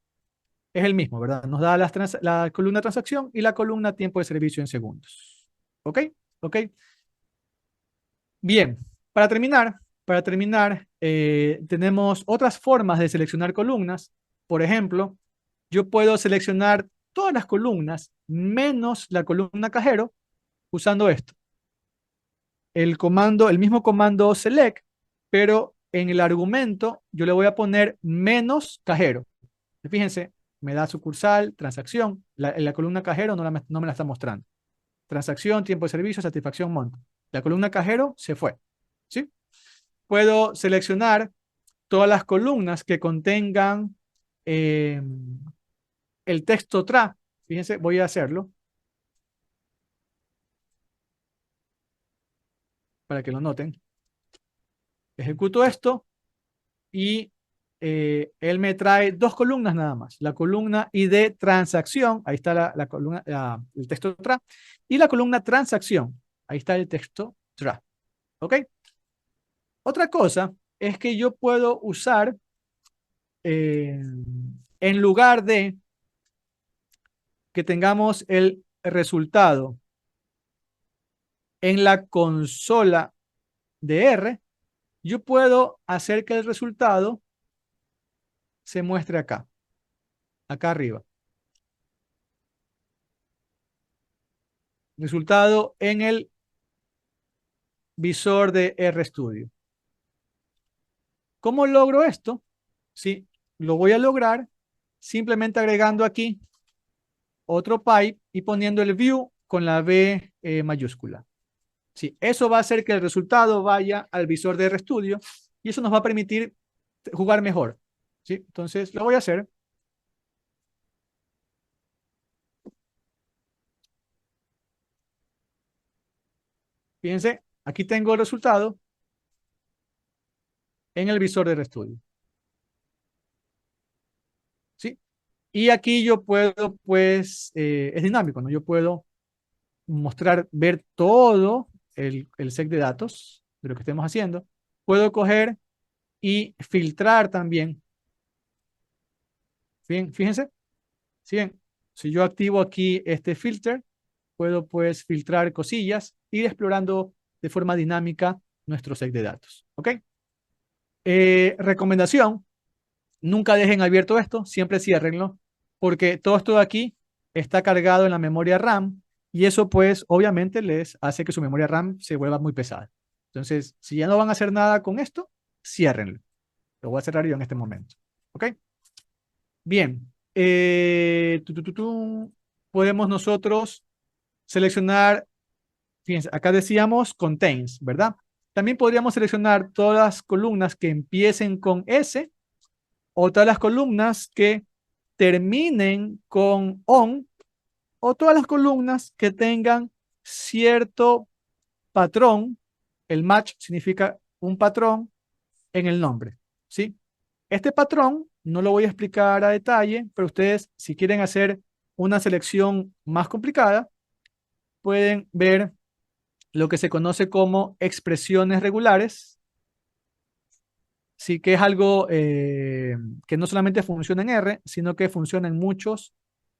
es el mismo, ¿verdad? Nos da la columna transacción y la columna tiempo de servicio en segundos. ¿Ok? ¿Ok? Bien, para terminar, tenemos otras formas de seleccionar columnas. Por ejemplo, yo puedo seleccionar todas las columnas menos la columna cajero usando esto. El mismo comando select, pero en el argumento yo le voy a poner menos cajero. Fíjense, me da sucursal, transacción. En la columna cajero no me la está mostrando. Transacción, tiempo de servicio, satisfacción, monto. La columna cajero se fue. ¿Sí? Puedo seleccionar todas las columnas que contengan eh, el texto TRA. Fíjense, voy a hacerlo para que lo noten. Ejecuto esto y él me trae dos columnas nada más. La columna ID transacción, ahí está la columna, el texto TRA, y la columna transacción, ahí está el texto TRA. ¿Ok? Otra cosa es que yo puedo usar, eh, en lugar de que tengamos el resultado en la consola de R, yo puedo hacer que el resultado se muestre acá arriba. Resultado en el visor de RStudio. ¿Cómo logro esto? Sí, lo voy a lograr simplemente agregando aquí otro pipe y poniendo el view con la V mayúscula. Sí, eso va a hacer que el resultado vaya al visor de RStudio y eso nos va a permitir jugar mejor. ¿Sí? Entonces lo voy a hacer. Fíjense, aquí tengo el resultado en el visor de RStudio. ¿Sí? Y aquí yo puedo, pues, es dinámico, ¿no? Yo puedo mostrar, ver todo el set de datos de lo que estemos haciendo. Puedo coger y filtrar también. Bien, fíjense, si bien, si yo activo aquí este filter, puedo pues filtrar cosillas, ir explorando de forma dinámica nuestro set de datos. ¿Ok? Recomendación, nunca dejen abierto esto, siempre ciérrenlo, porque todo esto de aquí está cargado en la memoria RAM y eso pues obviamente les hace que su memoria RAM se vuelva muy pesada. Entonces, si ya no van a hacer nada con esto, ciérrenlo. Lo voy a cerrar yo en este momento. ¿Ok? Bien. Podemos nosotros seleccionar, fíjense, acá decíamos contains, ¿verdad? También podríamos seleccionar todas las columnas que empiecen con S o todas las columnas que terminen con on o todas las columnas que tengan cierto patrón. El match significa un patrón en el nombre, ¿sí? Este patrón no lo voy a explicar a detalle, pero ustedes, si quieren hacer una selección más complicada, pueden ver lo que se conoce como expresiones regulares, sí que es algo que no solamente funciona en R, sino que funciona en muchos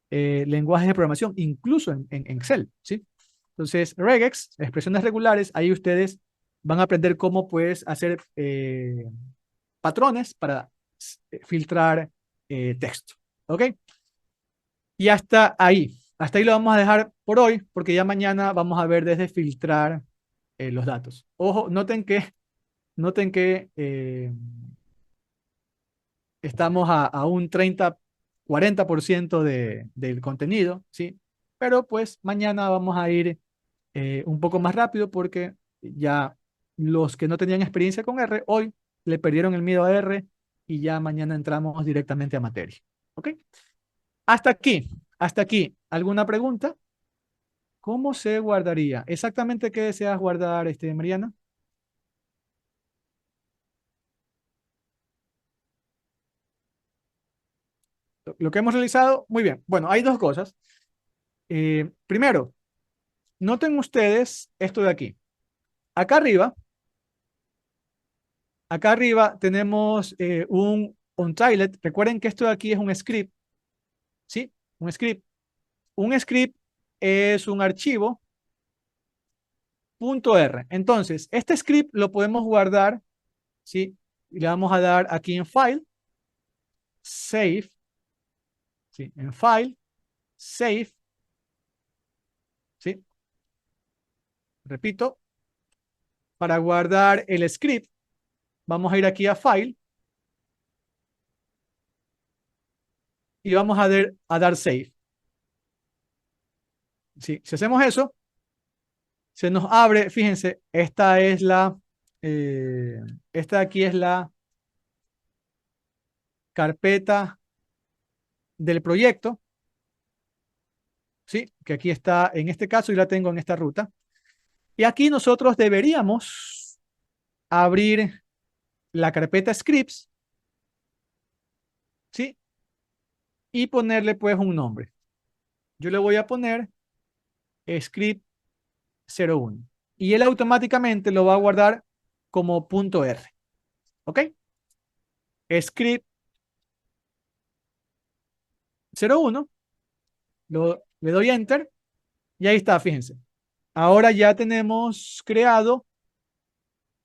lenguajes de programación, incluso en Excel, ¿sí? Entonces, regex, expresiones regulares, ahí ustedes van a aprender cómo puedes hacer patrones para filtrar texto, ¿ok? Y hasta ahí lo vamos a dejar por hoy, porque ya mañana vamos a ver desde filtrar los datos. Ojo, noten que estamos a un 40% del contenido, ¿sí? Pero pues mañana vamos a ir un poco más rápido porque ya los que no tenían experiencia con R, hoy le perdieron el miedo a R y ya mañana entramos directamente a materia. ¿Ok? Hasta aquí, hasta aquí. ¿Alguna pregunta? ¿Cómo se guardaría? ¿Exactamente qué deseas guardar, Mariana? Lo que hemos realizado, muy bien. Bueno, hay dos cosas. Primero, noten ustedes esto de aquí. Acá arriba, acá arriba tenemos un untitled. Recuerden que esto de aquí es un script, ¿sí? Un script. Un script es un archivo .r. Entonces, este script lo podemos guardar, ¿sí? Y le vamos a dar aquí en File, Save, ¿sí? En File, Save, ¿sí? Repito, para guardar el script, vamos a ir aquí a File y vamos a dar Save. ¿Sí? Si hacemos eso, se nos abre, fíjense, eh, esta aquí es la carpeta del proyecto, ¿sí? Que aquí está, en este caso, y la tengo en esta ruta. Y aquí nosotros deberíamos abrir la carpeta scripts, ¿sí? Y ponerle pues un nombre. Yo le voy a poner script 01. Y él automáticamente lo va a guardar como .r. ¿Ok? Script 01. Le doy enter. Y ahí está, fíjense. Ahora ya tenemos creado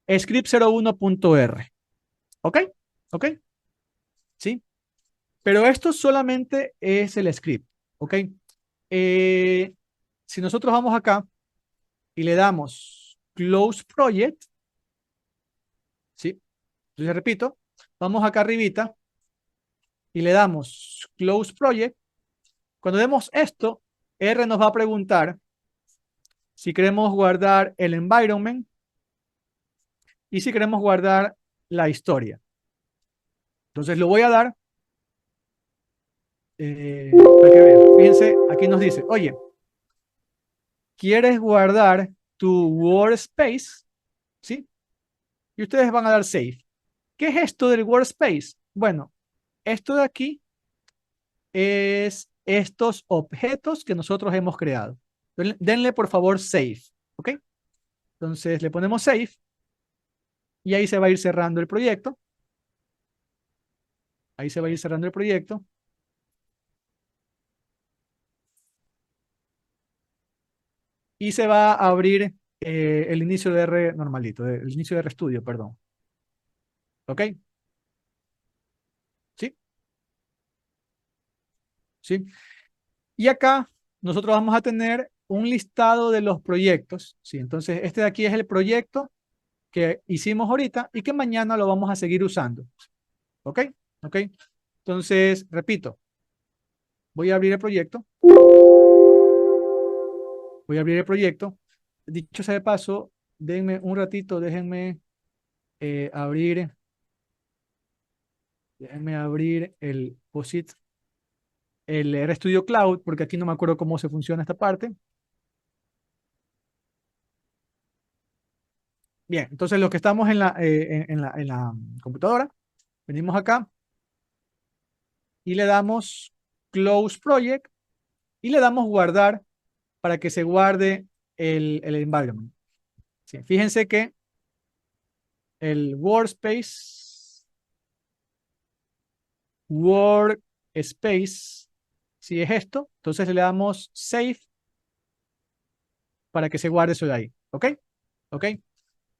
script01.r. ¿Ok? ¿Ok? ¿Sí? Pero esto solamente es el script. ¿Ok? Eh, si nosotros vamos acá y le damos Close Project, ¿sí? Entonces repito, vamos acá arribita y le damos Close Project. Cuando demos esto, R nos va a preguntar si queremos guardar el environment y si queremos guardar la historia. Entonces lo voy a dar para que vean. Fíjense, aquí nos dice, oye, ¿quieres guardar to workspace, ¿sí? Y ustedes van a dar save. ¿Qué es esto del workspace? Bueno, esto de aquí es estos objetos que nosotros hemos creado. Denle por favor save, ¿ok? Entonces le ponemos save y ahí se va a ir cerrando el proyecto. Ahí se va a ir cerrando el proyecto. Y se va a abrir el inicio de R normalito, el inicio de RStudio, perdón. ¿Ok? ¿Sí? ¿Sí? Y acá nosotros vamos a tener un listado de los proyectos, ¿sí? Entonces, este de aquí es el proyecto que hicimos ahorita y que mañana lo vamos a seguir usando. ¿Ok? ¿Ok? Entonces, repito, voy a abrir el proyecto. Voy a abrir el proyecto. Dicho sea de paso, denme un ratito, eh, abrir, déjenme abrir el POSIT, el RStudio Cloud, porque aquí no me acuerdo cómo se funciona esta parte. Bien, entonces los que estamos en la computadora, venimos acá y le damos Close Project y le damos guardar para que se guarde el environment. Sí, fíjense que el workspace, si es esto, entonces le damos Save para que se guarde eso de ahí. ¿Ok? ¿Ok?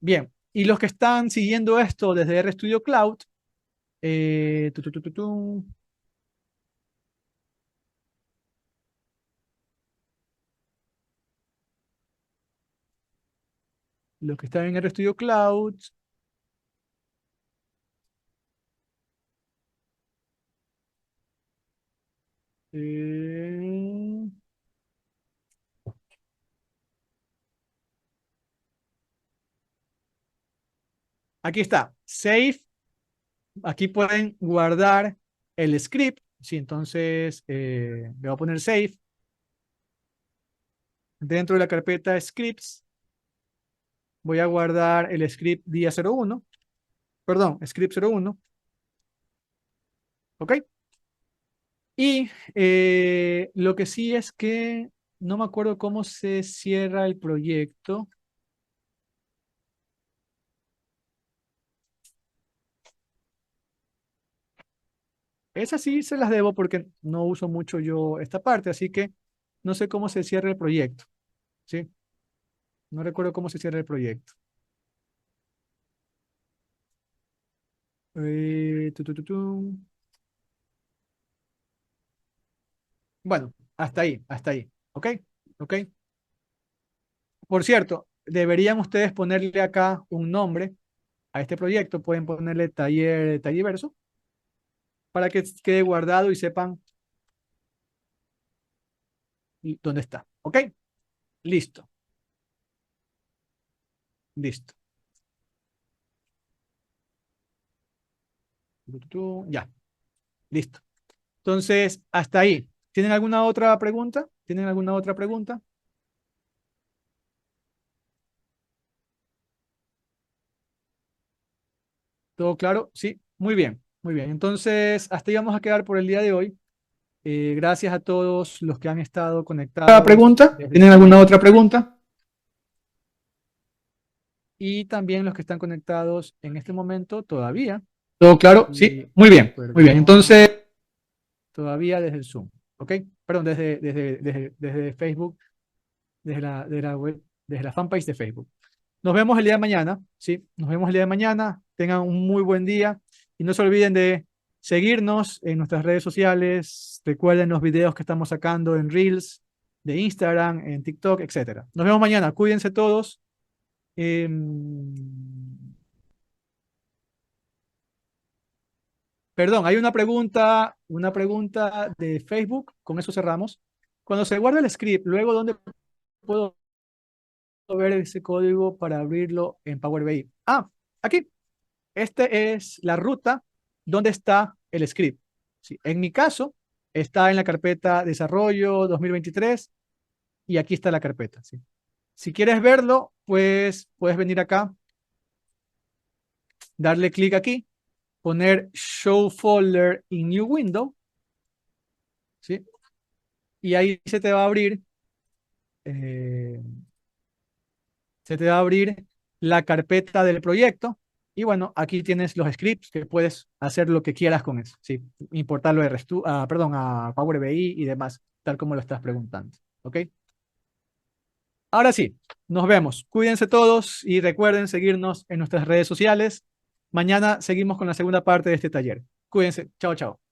Bien. Y los que están siguiendo esto desde RStudio Cloud, eh, tu, tu, tu, tu, tu, los que están en RStudio Cloud, eh, aquí está, Save. Aquí pueden guardar el script. Sí, entonces le voy a poner Save. Dentro de la carpeta Scripts, voy a guardar el script día 01. Perdón, script 01. ¿Ok? Y lo que sí es que no me acuerdo cómo se cierra el proyecto. Esas sí se las debo porque no uso mucho yo esta parte, así que no sé cómo se cierra el proyecto. ¿Sí? No recuerdo cómo se cierra el proyecto. Tu, tu, tu, tu. Bueno, hasta ahí, hasta ahí. ¿Ok? ¿Ok? Por cierto, deberían ustedes ponerle acá un nombre a este proyecto. Pueden ponerle taller Talliverso para que quede guardado y sepan dónde está. ¿Ok? Listo, listo. Ya, listo. Entonces, hasta ahí. ¿Tienen alguna otra pregunta? ¿Tienen alguna otra pregunta? ¿Todo claro? Sí, muy bien, muy bien. Entonces, hasta ahí vamos a quedar por el día de hoy. Gracias a todos los que han estado conectados. ¿Pregunta? ¿Tienen alguna otra pregunta? Y también los que están conectados en este momento todavía. ¿Todo claro? Sí, muy bien, muy bien. Entonces, todavía desde el Zoom, ¿ok? Perdón, desde Facebook, de la web, desde la fanpage de Facebook. Nos vemos el día de mañana, ¿sí? Nos vemos el día de mañana. Tengan un muy buen día y no se olviden de seguirnos en nuestras redes sociales. Recuerden los videos que estamos sacando en Reels, de Instagram, en TikTok, etcétera. Nos vemos mañana. Cuídense todos. Perdón, hay una pregunta de Facebook. Con eso cerramos. Cuando se guarda el script, luego, ¿dónde puedo ver ese código para abrirlo en Power BI? Ah, aquí. Este es la ruta donde está el script. Sí, en mi caso, está en la carpeta Desarrollo 2023 y aquí está la carpeta. ¿Sí? Si quieres verlo, pues puedes venir acá, darle clic aquí, poner Show Folder in New Window, ¿sí? Y ahí eh, se te va a abrir la carpeta del proyecto. Y bueno, aquí tienes los scripts que puedes hacer lo que quieras con eso, ¿sí? Importarlo de perdón, a Power BI y demás, tal como lo estás preguntando, ¿ok? Ahora sí, nos vemos. Cuídense todos y recuerden seguirnos en nuestras redes sociales. Mañana seguimos con la segunda parte de este taller. Cuídense. Chao, chao.